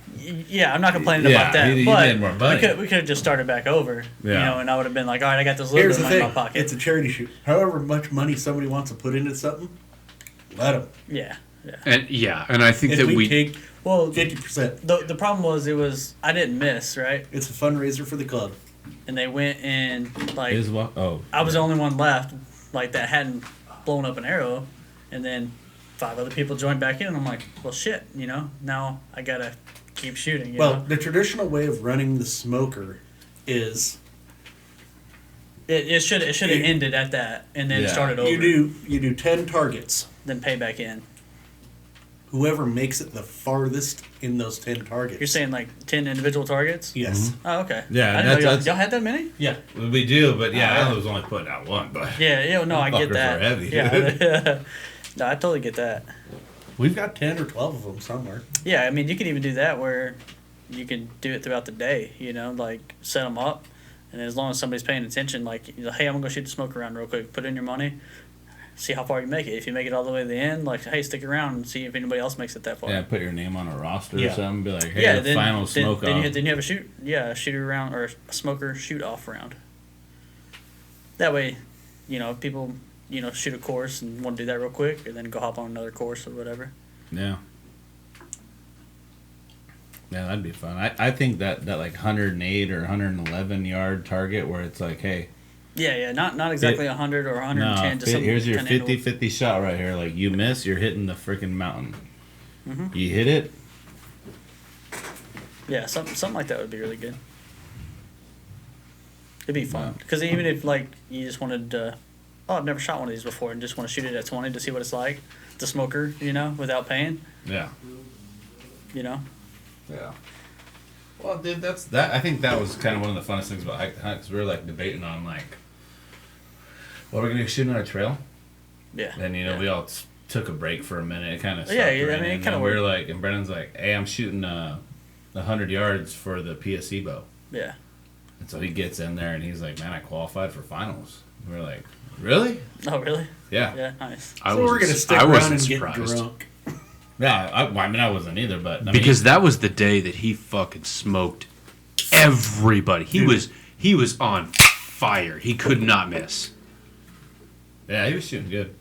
Yeah, I'm not complaining Yeah, about that. you but made more money. we could have just started back over, Yeah. and I would have been like, all right, I got this little Here's bit the of money in thing. my pocket. It's a charity shoot. However much money somebody wants to put into something, let them. Yeah. And I think If that we take Well, 50%, the problem was I didn't miss, right? it's a fundraiser for the club. And they went and like Is what? Oh, I was the only one left like that hadn't blown up an arrow, and then 5 other people joined back in, and I'm like, well, shit, now I gotta keep shooting. You Well, know? the traditional way of running the smoker is It should have ended at that, and then Yeah. started over, you do 10 targets. then pay back in. Whoever makes it the farthest in those 10 targets. You're saying like 10 individual targets? Yes. Oh, okay. Yeah, I didn't know that's- y'all had that many? Yeah. we do, but yeah, Oh, I was only putting out one, but Yeah, no, I get Fuckers that. are heavy. Yeah, no, I totally get that. We've got 10 or 12 of them somewhere. Yeah, I mean, you can even do that where you can do it throughout the day, like set them up, and as long as somebody's paying attention, like, hey, I'm going to go shoot the smoke around real quick, put in your money, see how far you make it. If you make it all the way to the end, like, hey, stick around and see if anybody else makes it that far. yeah, put your name on a roster Yeah. or something. Be like, hey, the final smoke then off. then you have a shooter round or a smoker shoot off round. That way, if people, shoot a course and want to do that real quick, and then go hop on another course or whatever. Yeah. Yeah, that'd be fun. I think that like 108 or 111 yard target where it's like, hey. Yeah, not exactly 100 or 110. Just here's your kinda 50-50 shot right here. Like, you miss, you're hitting the freaking mountain. Mm-hmm. You hit it. Yeah, something like that would be really good. It'd be fun. Wow. Because even if, like, you just wanted to... Oh, I've never shot one of these before and just want to shoot it at 20 to see what it's like. The smoker, without paying. Yeah. Yeah. Well, dude, I think that was kind of one of the funnest things about hike to hunt, because we were like debating on like, what are we gonna shoot on a trail? Yeah. And we all took a break for a minute. It kind of it kind of we were like, and Brennan's like, hey, I'm shooting 100 yards for the PSC bow. Yeah. And so he gets in there and he's like, man, I qualified for finals. And we're like, really? Oh, really? Yeah. Yeah, nice. So we're gonna stick around and get drunk. Yeah, I wasn't either, but because that was the day that he fucking smoked everybody. He was on fire. He could not miss. Yeah, he was shooting good.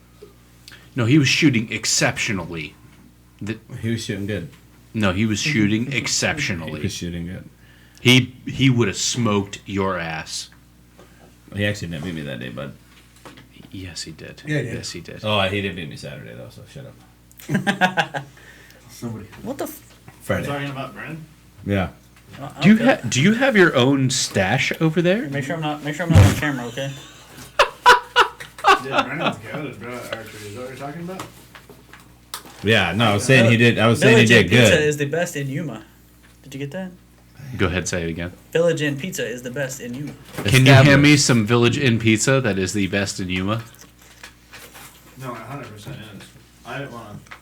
No, he was shooting exceptionally. He was shooting good. No, he was shooting He exceptionally. was shooting good. He would have smoked your ass. He actually didn't beat me that day, bud. Yes, he did. Yeah, he did. Yes, he did. Oh, he didn't beat me Saturday though, so shut up. Somebody. What the... Friday. Talking about Brennan? Yeah. Do you have your own stash over there? Make sure I'm not on camera, okay? Yeah, Brennan's goated, bro. Archery. Is that what you're talking about? Yeah, no, I was saying he did. I was saying he Village did Inn Pizza good. is the best in Yuma. Did you get that? Go ahead, say it again. Village Inn Pizza is the best in Yuma. Can you hand me some Village Inn pizza that is the best in Yuma? No, 100% is. I didn't want to.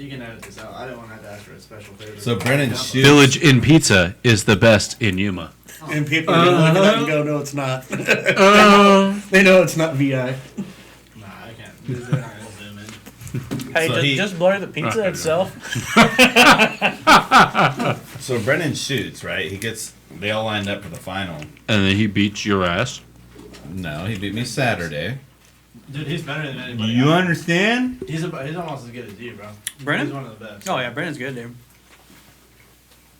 You can edit this out. I didn't want to have to ask for a special favor. So Brennan shoots. Village Inn pizza is the best in Yuma. And people are gonna look at that and go, no, it's not. They know it's not VI. Nah, I can't. They're not gonna zoom in. Hey, So just blur the pizza itself. So Brennan shoots, right? They all lined up for the final. And then he beats your ass. No, he beat me Saturday. Dude, he's better than anybody. You understand? He's almost as good as you, bro. Brennan? He's one of the best. Oh, yeah, Brennan's good, dude.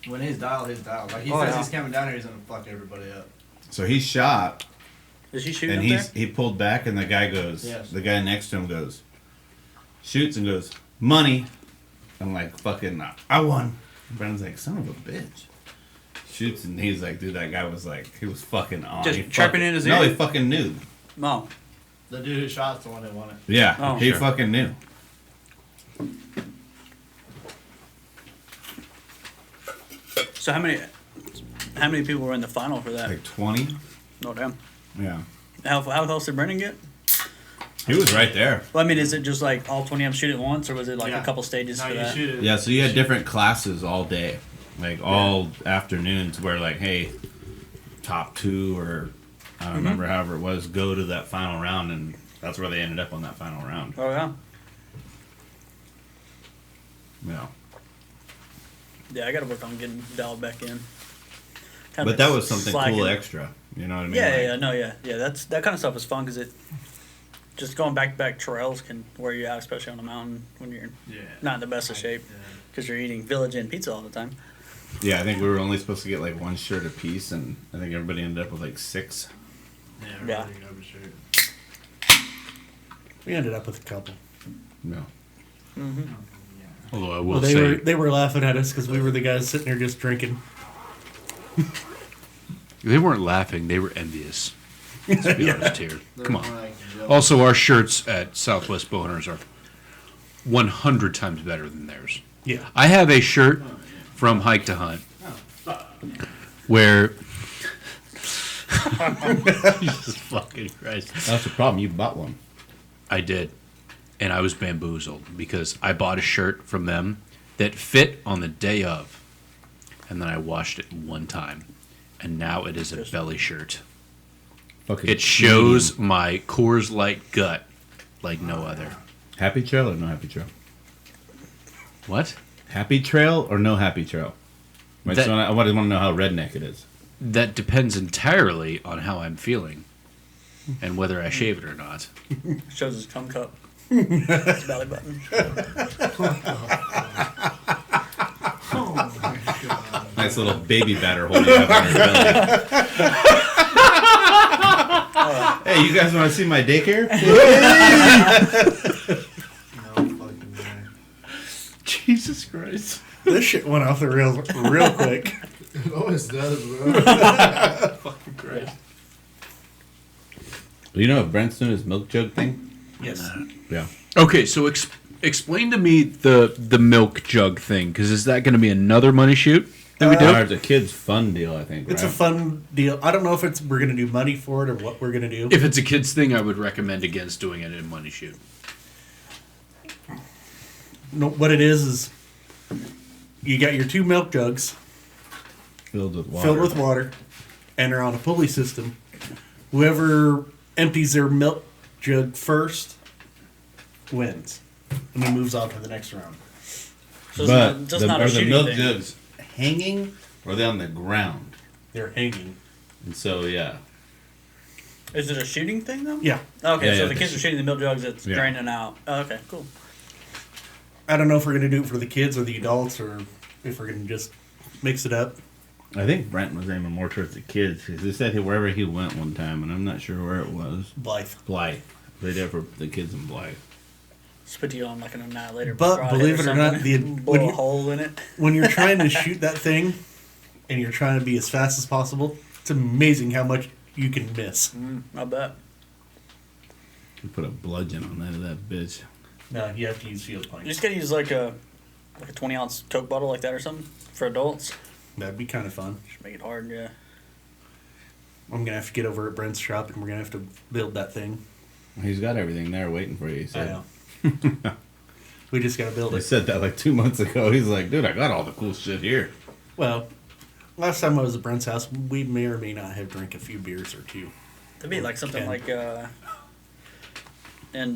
When he's dialed, he's dialed. Like, he Oh, says yeah. he's coming down here, he's gonna fuck everybody up. So he shot, Is he shooting and up there? he pulled back, and the guy goes, Yes. the guy next to him goes, shoots and goes, money. I'm like, fucking, I won. Brennan's like, son of a bitch. Shoots, and he's like, dude, that guy was like, he was fucking on. Just He chirping fucking- in his No, ear? he fucking knew. No. The dude who shot's the one that won it. Yeah, Oh, he sure. fucking knew. So how many people were in the final for that? Like 20. No, damn. Yeah. How close did Brennan get? He was right there. Well, I mean, is it just like all 20 of them shoot at once, or was it like Yeah. a couple stages No, for you that? shoot it. Yeah, so you had different classes all day. Like all afternoons where like, hey, top two or I don't remember however it was, go to that final round, and that's where they ended up on that final round. Oh, yeah. Yeah. Yeah, I got to work on getting dialed back in. Kinda But that was something slacking. cool extra. You know what I mean? Yeah, Like, yeah, no, yeah. Yeah, that kind of stuff is fun because it just going back trails can wear you out, especially on a mountain when you're Yeah. not in the best of shape Yeah. because you're eating Village Inn pizza all the time. Yeah, I think we were only supposed to get like one shirt apiece, and I think everybody ended up with like 6. Yeah, Yeah. really good shirt. We ended up with a couple. No. Although I will Well, say, they were laughing at us because we were the guys sitting there just drinking. they weren't laughing. They were envious. Let's be honest here. They're Come more on. like jealous. Also, our shirts at Southwest Bowhunters are 100 times better than theirs. Yeah. I have a shirt from Hike to Hunt where Jesus fucking Christ. That's the problem. You bought one. I did. And I was bamboozled because I bought a shirt from them that fit on the day of. And then I washed it one time. And now it is a belly shirt. Fucking It shows my Coors Light gut like no other. Happy trail or no happy trail? What? Happy trail or no happy trail? I That- want to know how redneck it is. That depends entirely on how I'm feeling. and whether I shave it or not. Shows his cum cup. His belly button. Oh my god. Nice little baby batter hole you have on your belly. Hey, you guys want to see my daycare? No fucking way. Jesus Christ. This shit went off the rails real quick. It always does, bro. Fucking Christ. You know Brent's doing his milk jug thing? Yes. Yeah. Okay, so explain to me the milk jug thing, because is that going to be another money shoot that we do? It's a kid's fun deal, I think, It's right? a fun deal. I don't know if we're going to do money for it or what we're going to do. If it's a kid's thing, I would recommend against doing it in money shoot. No, what it is you got your 2 milk jugs Filled with water. filled with water, and they're on a pulley system. Whoever empties their milk jug first wins, and then moves on to the next round. So But it's not are a the shooting milk thing. jugs hanging or are they on the ground? They're hanging. And so, yeah. Is it a shooting thing though? Yeah. Okay, Yeah, so yeah, if the kids are shooting the milk jugs, it's Yeah. draining out. Oh, okay, cool. I don't know if we're going to do it for the kids or the adults, or if we're going to just mix it up. I think Brent was aiming more towards the kids because he said wherever he went one time, and I'm not sure where it was. Blythe. Blythe. They did for the kids in Blythe. Spit you on like an annihilator. But broadhead believe it or not, something. when blow you- a hole in it. When you're trying to shoot that thing, and you're trying to be as fast as possible, it's amazing how much you can miss. I bet. You put a bludgeon on that bitch. No, you have to use field You points. just gotta use like a 20-ounce Coke bottle like that or something for adults. That'd be kind of fun. Just make it hard, yeah. I'm gonna have to get over at Brent's shop, and we're gonna have to build that thing. He's got everything there waiting for you, he I said. know. We just gotta build I it. said that like 2 months ago. He's like, dude, I got all the cool shit here. Well, last time I was at Brent's house, we may or may not have drank a few beers or 2. It'd be like something 10. like in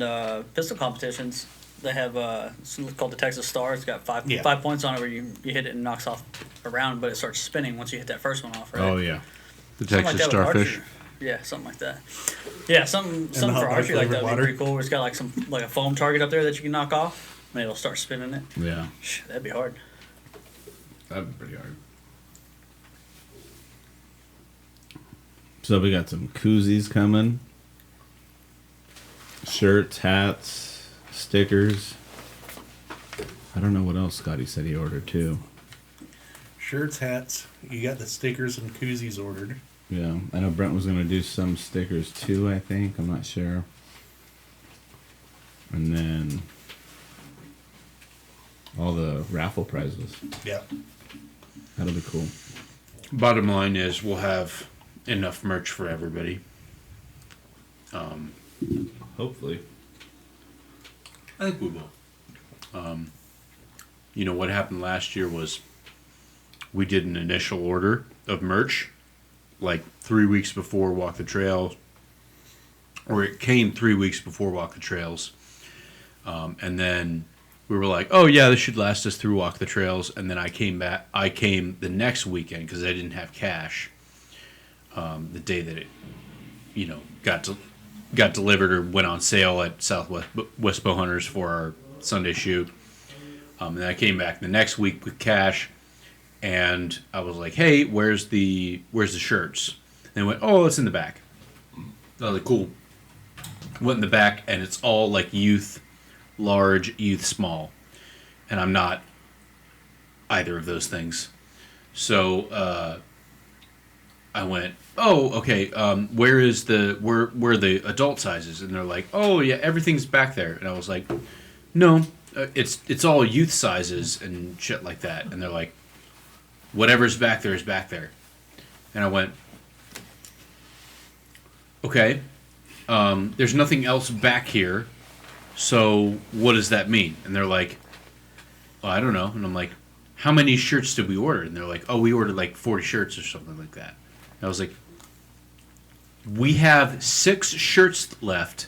pistol competitions. They have something called the Texas Star. It's got 5 Yeah. 5 points on it where you hit it and knocks off a round, but it starts spinning once you hit that first one off, right? Oh, yeah. The Something like Texas that with starfish. archery. Yeah, something like that. Yeah, something the hot for dog archery like that flavored would water. be pretty cool. Where it's got like a foam target up there that you can knock off, and it'll start spinning it. Yeah. That'd be hard. That'd be pretty hard. So we got some koozies coming. Shirts, hats, stickers. I don't know what else Scotty said he ordered too. Shirts, hats. You got the stickers and koozies ordered. Yeah, I know Brent was going to do some stickers too, I think. I'm not sure. And then all the raffle prizes. Yeah. That'll be cool. Bottom line is we'll have enough merch for everybody. Hopefully. I think we will. You know, what happened last year was we did an initial order of merch like 3 weeks before Walk the Trail, or it came 3 weeks before Walk the Trails. And then we were like, oh yeah, this should last us through Walk the Trails. And then I came the next weekend because I didn't have cash. The day that it, you know, got delivered or went on sale at Southwest Bowhunters for our Sunday shoot. And then I came back the next week with cash, and I was like, "Hey, where's the shirts?" And they went, "Oh, it's in the back." I was like, "Cool." Went in the back, and it's all like youth large, youth small, and I'm not either of those things. So I went, "Oh, okay. Where are the adult sizes?" And they're like, "Oh, yeah, everything's back there." And I was like, "No, it's all youth sizes and shit like that." And they're like, "Whatever's back there is back there." And I went, "Okay. There's nothing else back here. So what does that mean?" And they're like, "Well, I don't know." And I'm like, "How many shirts did we order?" And they're like, "Oh, we ordered like 40 shirts or something like that." And I was like, "We have 6 shirts left,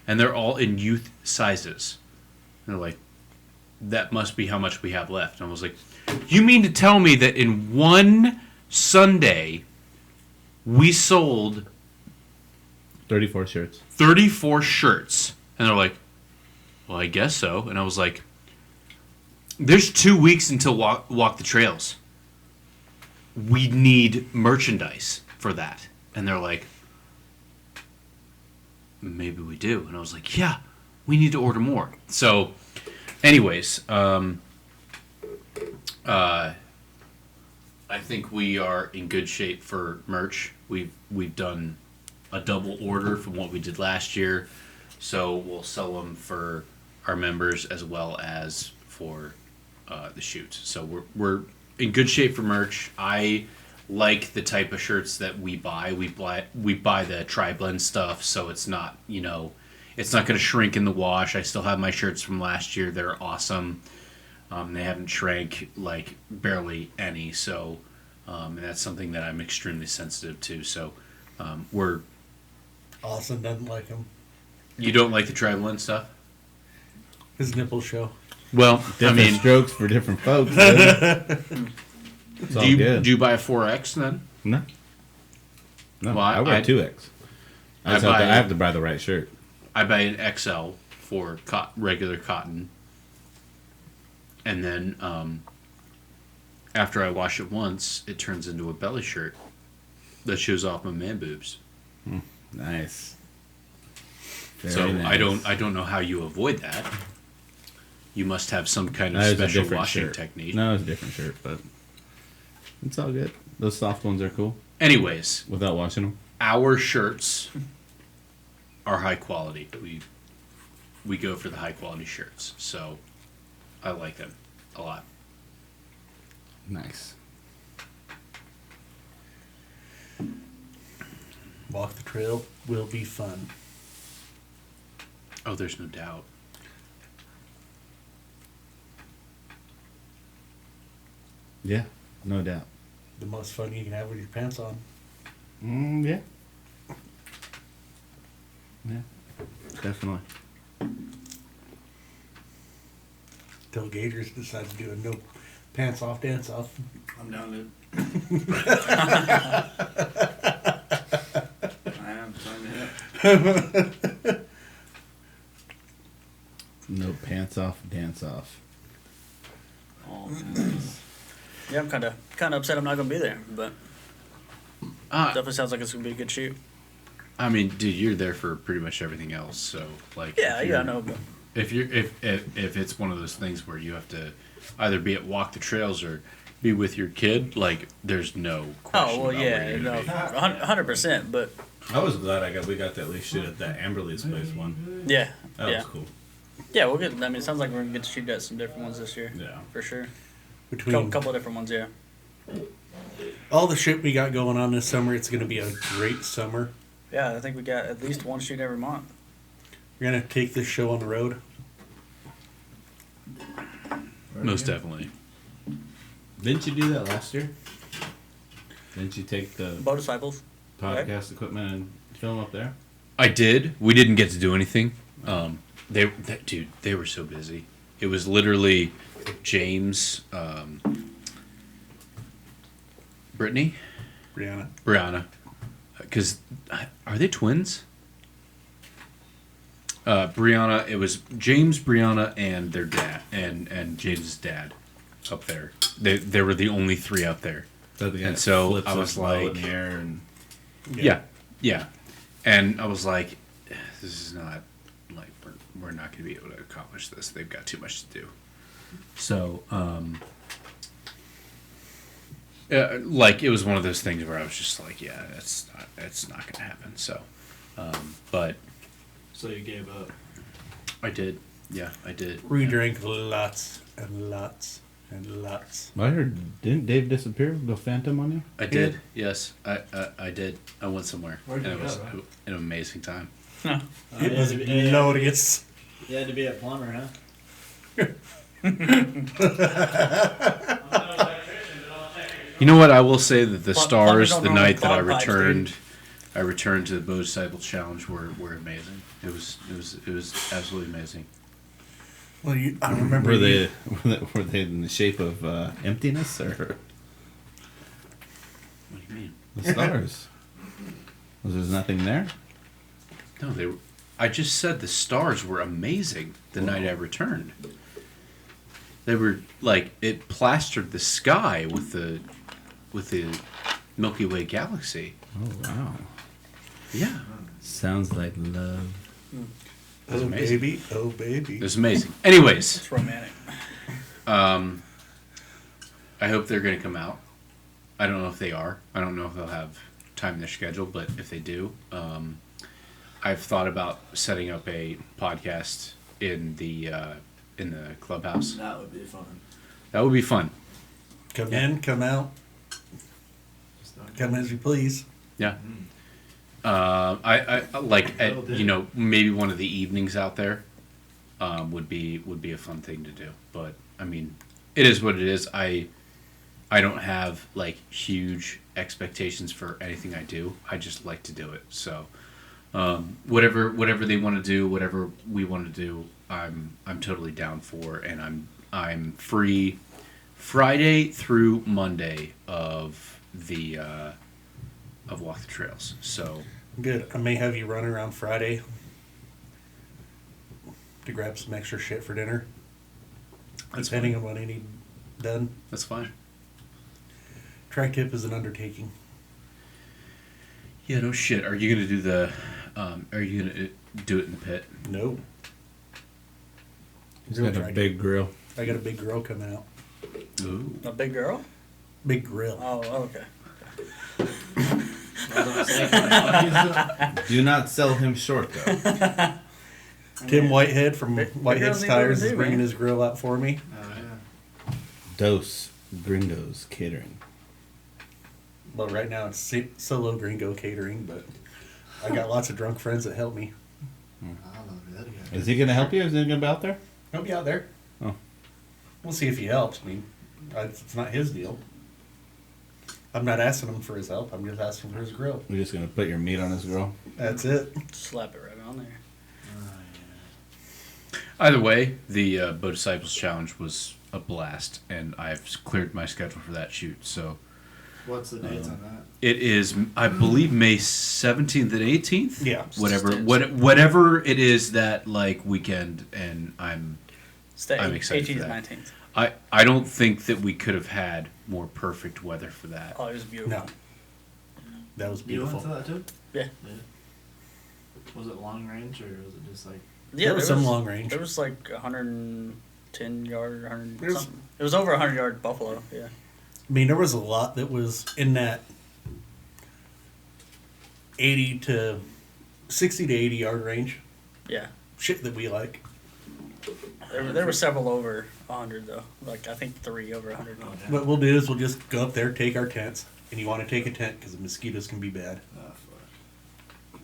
and they're all in youth sizes." And they're like, "That must be how much we have left." And I was like, "You mean to tell me that in one Sunday we sold 34 shirts. 34 shirts. And they're like, well, I guess so. And I was like, there's 2 weeks until walk the trails. We need merchandise for that. And they're like, maybe we do. And I was like, yeah, we need to order more. So, anyways, I think we are in good shape for merch. We've done a double order from what we did last year, so we'll sell them for our members as well as for the shoots. So we're in good shape for merch. I like the type of shirts that we buy. We buy the tri-blend stuff, so it's not it's not going to shrink in the wash. I still have my shirts from last year. They're awesome. They haven't shrank like barely any. So, and that's something that I'm extremely sensitive to. So, we're. Austin doesn't like him. You don't like the tri-blend stuff? His nipples show. Well, Different strokes for different folks. It's all good. Do you buy a 4X then? No. No, Well, I wear 2X. I have to buy the right shirt. I buy an XL for regular cotton. And then after I wash it once, it turns into a belly shirt that shows off my man boobs. Nice. So nice. I don't know how you avoid that. You must have some kind of That is a special different washing shirt. technique. No, it's a different shirt, but it's all good. Those soft ones are cool Anyways, without washing them. our shirts are high quality. We go for the high quality shirts. So I like them a lot. Nice. Walk the trail will be fun. Oh, there's no doubt. Yeah, no doubt. The most fun you can have with your pants on. Yeah. Yeah, definitely. Till Gagers decides to do a no pants off dance off. I'm down to I am signing up. No pants off, dance off. Oh, Yeah, I'm kind of upset I'm not gonna be there, but Uh, definitely sounds like it's gonna be a good shoot. I mean, dude, you're there for pretty much everything else. So, like, Yeah, if yeah, I you're- know. But If it's one of those things where you have to either be at walk the trails or be with your kid, like, there's no question. oh well, about where yeah, you're no, gonna be. 100%. But I was glad we got to at least shoot at that Amberley's place one. yeah, That yeah, was cool. yeah. We'll get. I mean, it sounds like we're gonna get to shoot at some different ones this year. Yeah. For sure. Between Couple of different ones, yeah. all the shit we got going on this summer, it's going to be a great summer. Yeah, I think we got at least one shoot every month. We're going to take this show on the road. Most definitely. Didn't you do that last year? Didn't you take the Bow Disciples. podcast equipment and film up there? I did. We didn't get to do anything. Dude, they were so busy. It was literally James, Brittany, Brianna. Because are they twins? Brianna. It was James, Brianna, and their dad, and James's dad, up there. They were the only three up there. And so I was like, in the air and yeah, and I was like, this is not like we're not going to be able to accomplish this. They've got too much to do. So, like, it was one of those things where I was just like, yeah, it's not going to happen. So, but so you gave up. I did. Yeah, I did. We drank lots and lots and lots. I heard, didn't Dave disappear? Go Phantom on you? I did. Yes, I did. I went somewhere, Where'd and you it was go, bro? an amazing time. It was glorious. You had to be a plumber, huh? You know what? I will say that the Plumbers stars, don't the normally night that I clog pipes, dude. returned to the Bow Disciple Challenge were amazing. It was absolutely amazing. Well, I remember Were they in the shape of emptiness or What do you mean? the stars? Was there nothing there? No, they were. I just said the stars were amazing the night I returned. They were like it plastered the sky with the Milky Way galaxy. Oh wow. Yeah, Sounds like love. was Oh amazing. baby, oh baby. it was amazing. Anyways, It's romantic. I hope they're going to come out. I don't know if they are. I don't know if they'll have time in their schedule, but if they do, I've thought about setting up a podcast in the clubhouse. That would be fun. That would be fun. Come in, come out, Just don't come as you please. Yeah. I like at, maybe one of the evenings out there would be a fun thing to do. But I mean, it is what it is. I don't have like huge expectations for anything I do. I just like to do it. So whatever they want to do, whatever we want to do, I'm totally down for, and I'm free Friday through Monday of the of Walk the Trails. So Good. I may have you run around Friday to grab some extra shit for dinner. That's Depending fine. on what I need done. That's fine. Tri-tip is an undertaking. Yeah, no shit. Are you gonna do the? Are you gonna do it in the pit? No. He's Grill got a tri-tip. big grill. I got a big grill coming out. Ooh. A big girl? Big grill. Oh, okay. Do not sell him short though. Tim Whitehead from Big Whitehead's girls need Tires to is do, bringing man. his grill out for me. Oh, yeah. Dos Gringos Catering. Well, right now it's solo Gringo catering, but I got lots of drunk friends that help me. I don't know who that guy Is he gonna help you? Is he gonna be out there? He'll be out there. Oh. We'll see if he helps. I mean, it's not his deal. I'm not asking him for his help. I'm just asking for his grill. We're just gonna put your meat on his grill. That's it. Slap it right on there. Either way, the Bow Disciples Challenge was a blast, and I've cleared my schedule for that shoot. So What's the dates on that? it is, I believe, May 17th and 18th. Yeah. Whatever it is that like weekend, and I'm Stay. I'm excited for 18th, that. 19th. I don't think that we could have had more perfect weather for that. Oh, it was beautiful. No. That was You beautiful. went to that too? Yeah. Was it long range or was it just like? Yeah, There was some long range. There was like 110 yard, 100 There's- something. It was over 100 yard buffalo. Yeah. I mean, there was a lot that was in that 80 to 60 to 80 yard range. Yeah. Shit that we like. There were several over 100 though. Like I think 3 over 100. Oh, damn. What we'll do is we'll just go up there, take our tents, and you want to take a tent because the mosquitoes can be bad. Oh, fuck.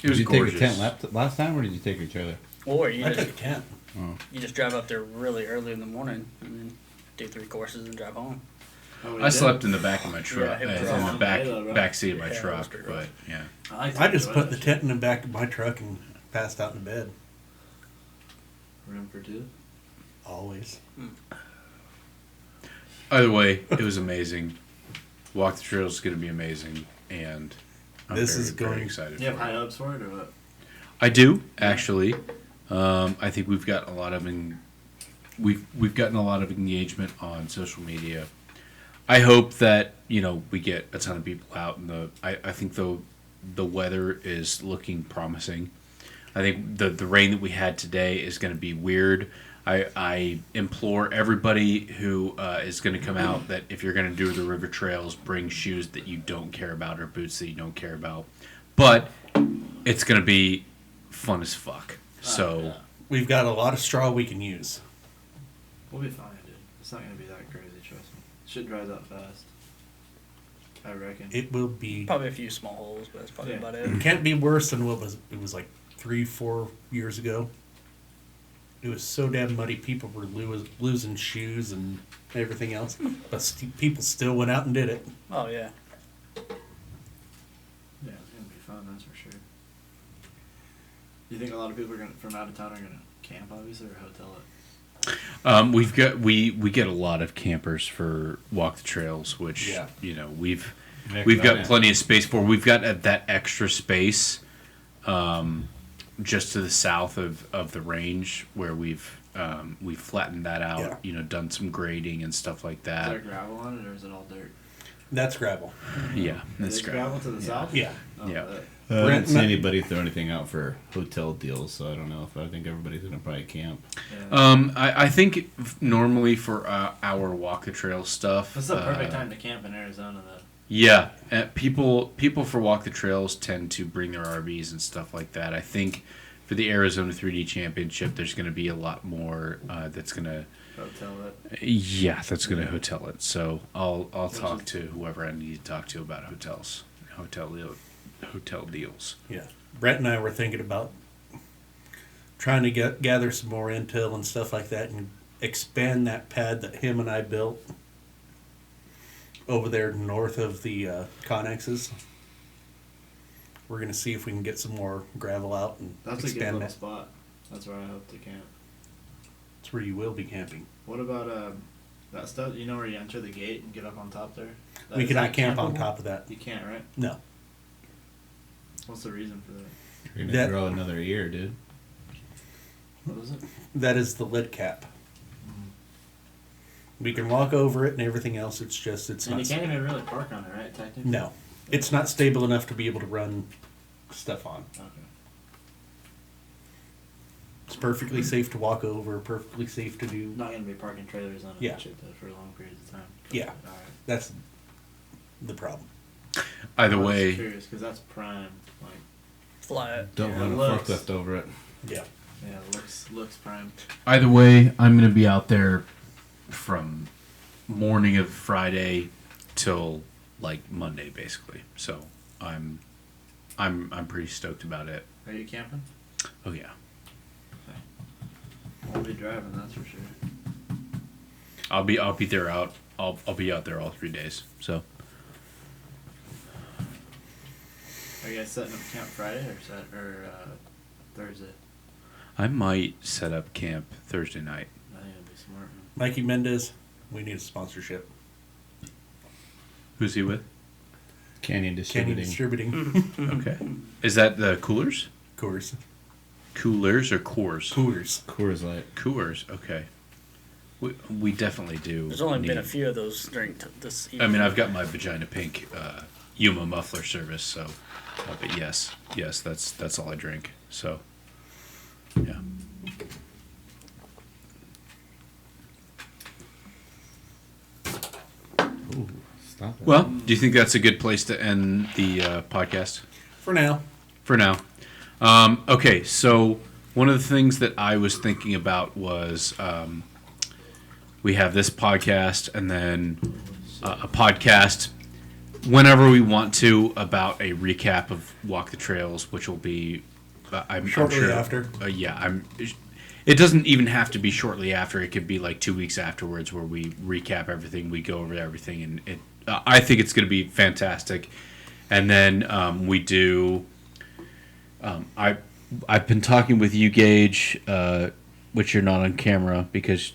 It was did you gorgeous. take a tent last time, or did you take your trailer? Or you I just took a tent. you just drive up there really early in the morning and then do 3 courses and drive home. Oh, we I did? slept in the back of my truck, Yeah, it was in rough. the back Yeah, right. back seat of my Yeah, it was truck. pretty But rough. yeah, I just put the tent in the back of my truck and passed out in bed. Room for two. Always. either way, it was amazing. Walk the Trails is going to be amazing, and I'm This very, is very going- excited. You have for it. high hopes for it or what? I do actually. I think we've got a lot of we've gotten a lot of engagement on social media. I hope that we get a ton of people out, and I think the weather is looking promising. I think the rain that we had today is going to be weird. I implore everybody who is going to come out that if you're going to do the river trails, bring shoes that you don't care about or boots that you don't care about. But it's going to be fun as fuck. So yeah. We've got a lot of straw we can use. We'll be fine, dude. It's not gonna be that crazy, trust me. Shit dries out fast. I reckon. It will be. Probably a few small holes, but that's probably Yeah. about It it. can't be worse than what it was like 3-4 years ago. It was so damn muddy. People were losing shoes and everything else, but people still went out and did it. Oh yeah. Yeah, it's gonna be fun, that's for sure. You think a lot of people are from out of town are gonna camp, obviously, or hotel it? we get a lot of campers for Walk the Trails, which Yeah. we've we've got plenty of space for. We've got that extra space just to the south of the range where we've flattened that out. Yeah. You know, done some grading and stuff like Is that. there gravel on it or is it all dirt? That's gravel. Yeah, that's Is gravel to the south? Yeah. Oh, Yeah. that- I didn't Brent- see anybody throw anything out for hotel deals, so I don't know if I think everybody's gonna probably camp. yeah. I think normally for our walk the trail stuff. That's the perfect time to camp in Arizona, though. Yeah, people for walk the trails tend to bring their RVs and stuff like that. I think for the Arizona 3D Championship, there's going to be a lot more that's going to Hotel it. that's going to hotel it. So I'll talk to whoever I need to talk to about hotels, hotel deals. Yeah. Brett and I were thinking about trying to gather some more intel and stuff like that and expand that pad that him and I built over there north of the Connexes. We're going to see if we can get some more gravel out and That's a good expand little that. spot. That's where I hope to camp. That's where you will be camping. What about that stuff? You know where you enter the gate and get up on top there? We Is cannot that camp on campable? top of that. You can't, right? No. What's the reason for that? You're That- gonna grow another year, dude. What was it? That is the lid cap. We can walk over it and everything else. It's just, it's And not. you can't even really park on it, right? Technically. No. It's not stable enough to be able to run stuff on. Okay. It's perfectly safe to walk over, perfectly safe to do. Not gonna be parking trailers on it Yeah. and shit though for long periods of time. Yeah. All right. That's the problem. Either I was way, curious because that's prime. Like, Flat. Don't Yeah, run a it looks- forklift over it. Yeah. yeah, looks prime. I'm going to be out there from morning of Friday till like Monday, basically. So I'm pretty stoked about it. Are you camping? Oh yeah, I'll be driving. That's for sure. I'll be there out. I'll be out there all 3 days. So Are you guys setting up camp Friday or Thursday? I might set up camp Thursday night. I think it'd be smart. Mikey Mendez, we need a sponsorship. Who's he with? Canyon Canyon Distributing. Distributing. Okay. Is that the coolers? Coors. Coolers or Coors? Coors. Coors Light. Coors. Okay. We definitely do. There's only been a need- few of those during this I evening. mean, I've got my Vagina Pink Yuma muffler service, so. But yes, that's all I drink. So. Yeah. Ooh, stop it. Well, do you think that's a good place to end the podcast? For now. For now. Okay, so one of the things that I was thinking about was we have this podcast and then a podcast whenever we want to about a recap of Walk the Trails, which will be I'm Shortly sure, after. It doesn't even have to be shortly after. It could be like 2 weeks afterwards, where we recap everything, we go over everything, and I think it's going to be fantastic. And then we do. I've been talking with you, Gage, which you're not on camera because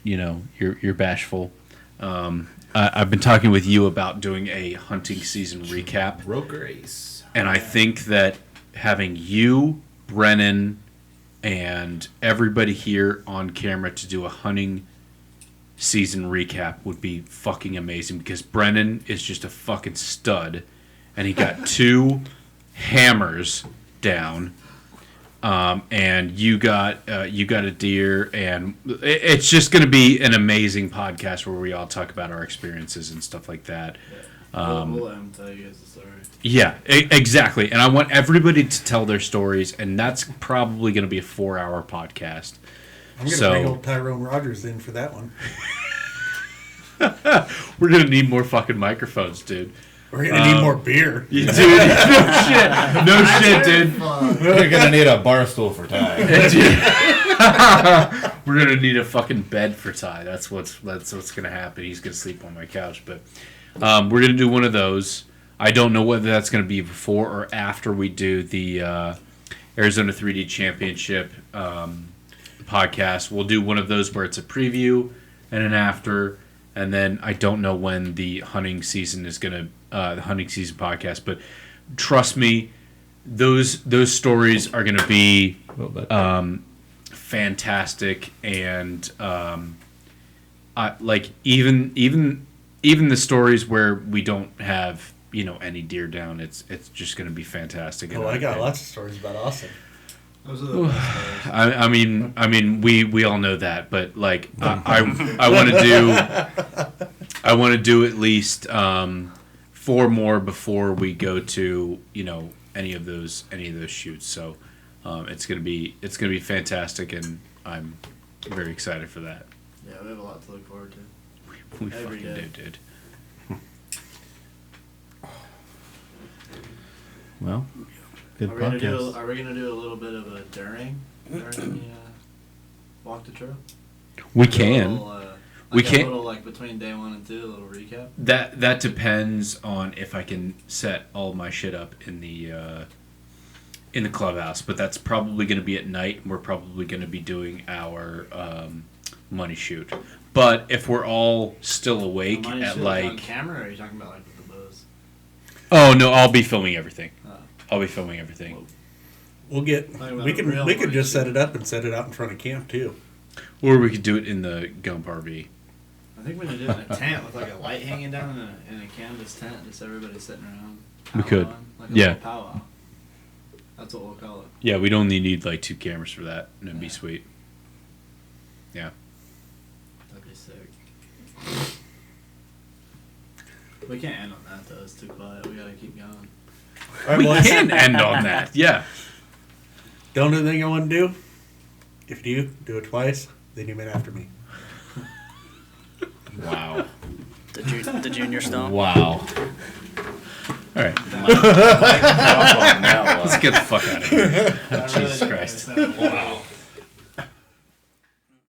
you're bashful. I've been talking with you about doing a hunting season recap. Broker Ace. And I think that having you, Brennan, and everybody here on camera to do a hunting season recap would be fucking amazing because Brennan is just a fucking stud and he got 2 hammers down. And you got a deer, and it's just going to be an amazing podcast where we all talk about our experiences and stuff like that. We'll let him tell you guys the story. Yeah, exactly. And I want everybody to tell their stories, and that's probably going to be a 4-hour podcast. I'm going to So- bring old Tyrone Rogers in for that one. We're going to need more fucking microphones, dude. We're going to need more beer. Dude, no shit, dude. You're gonna need a bar stool for Ty. We're gonna need a fucking bed for Ty. That's what's gonna happen. He's gonna sleep on my couch. But we're gonna do one of those. I don't know whether that's gonna be before or after we do the Arizona 3D Championship podcast. We'll do one of those where it's a preview and an after, and then I don't know when the hunting season is gonna the hunting season podcast, but trust me, those stories are going to be fantastic, and like even the stories where we don't have any deer down, it's just going to be fantastic. Oh, I got lots of stories about Austin. Those are the best stories. I mean, we all know that, but like, I want to do at least 4 more before we go to any of those shoots. So it's gonna be fantastic, and I'm very excited for that. Yeah, we have a lot to look forward to. We Every fucking day. do, dude. Well, good Are we gonna podcast. do a little bit of a during the walk the trail? We can. We A can. little like between day 1 and 2, a little recap. That depends on if I can set all my shit up in the clubhouse, but that's probably going to be at night. We're probably going to be doing our money shoot. But if we're all still awake The money at shoot like, on camera, or are you talking about like with the bows? oh no, I'll be filming everything. I'll be filming everything. We'll get. Talking about We the real could money just shoot. set it up and set it out in front of camp too. Or we could do it in the Gump RV. I think we're gonna do it in a tent with like a light hanging down in a canvas tent, just everybody sitting around. We could. powwowing, like a Yeah. little powwow. That's what we'll call it. Yeah, we'd only need like 2 cameras for that, and it'd be sweet. Yeah. That'd be sick. We can't end on that though. It's too quiet. We gotta keep going. All right, We boys. can end on that. Yeah. Don't do the thing I want to do. If you do it twice, then you meant after me. Wow. The junior stomp. Wow. All right. Let's Let's get the fuck out of here. I really Jesus think Christ. it's that- Wow.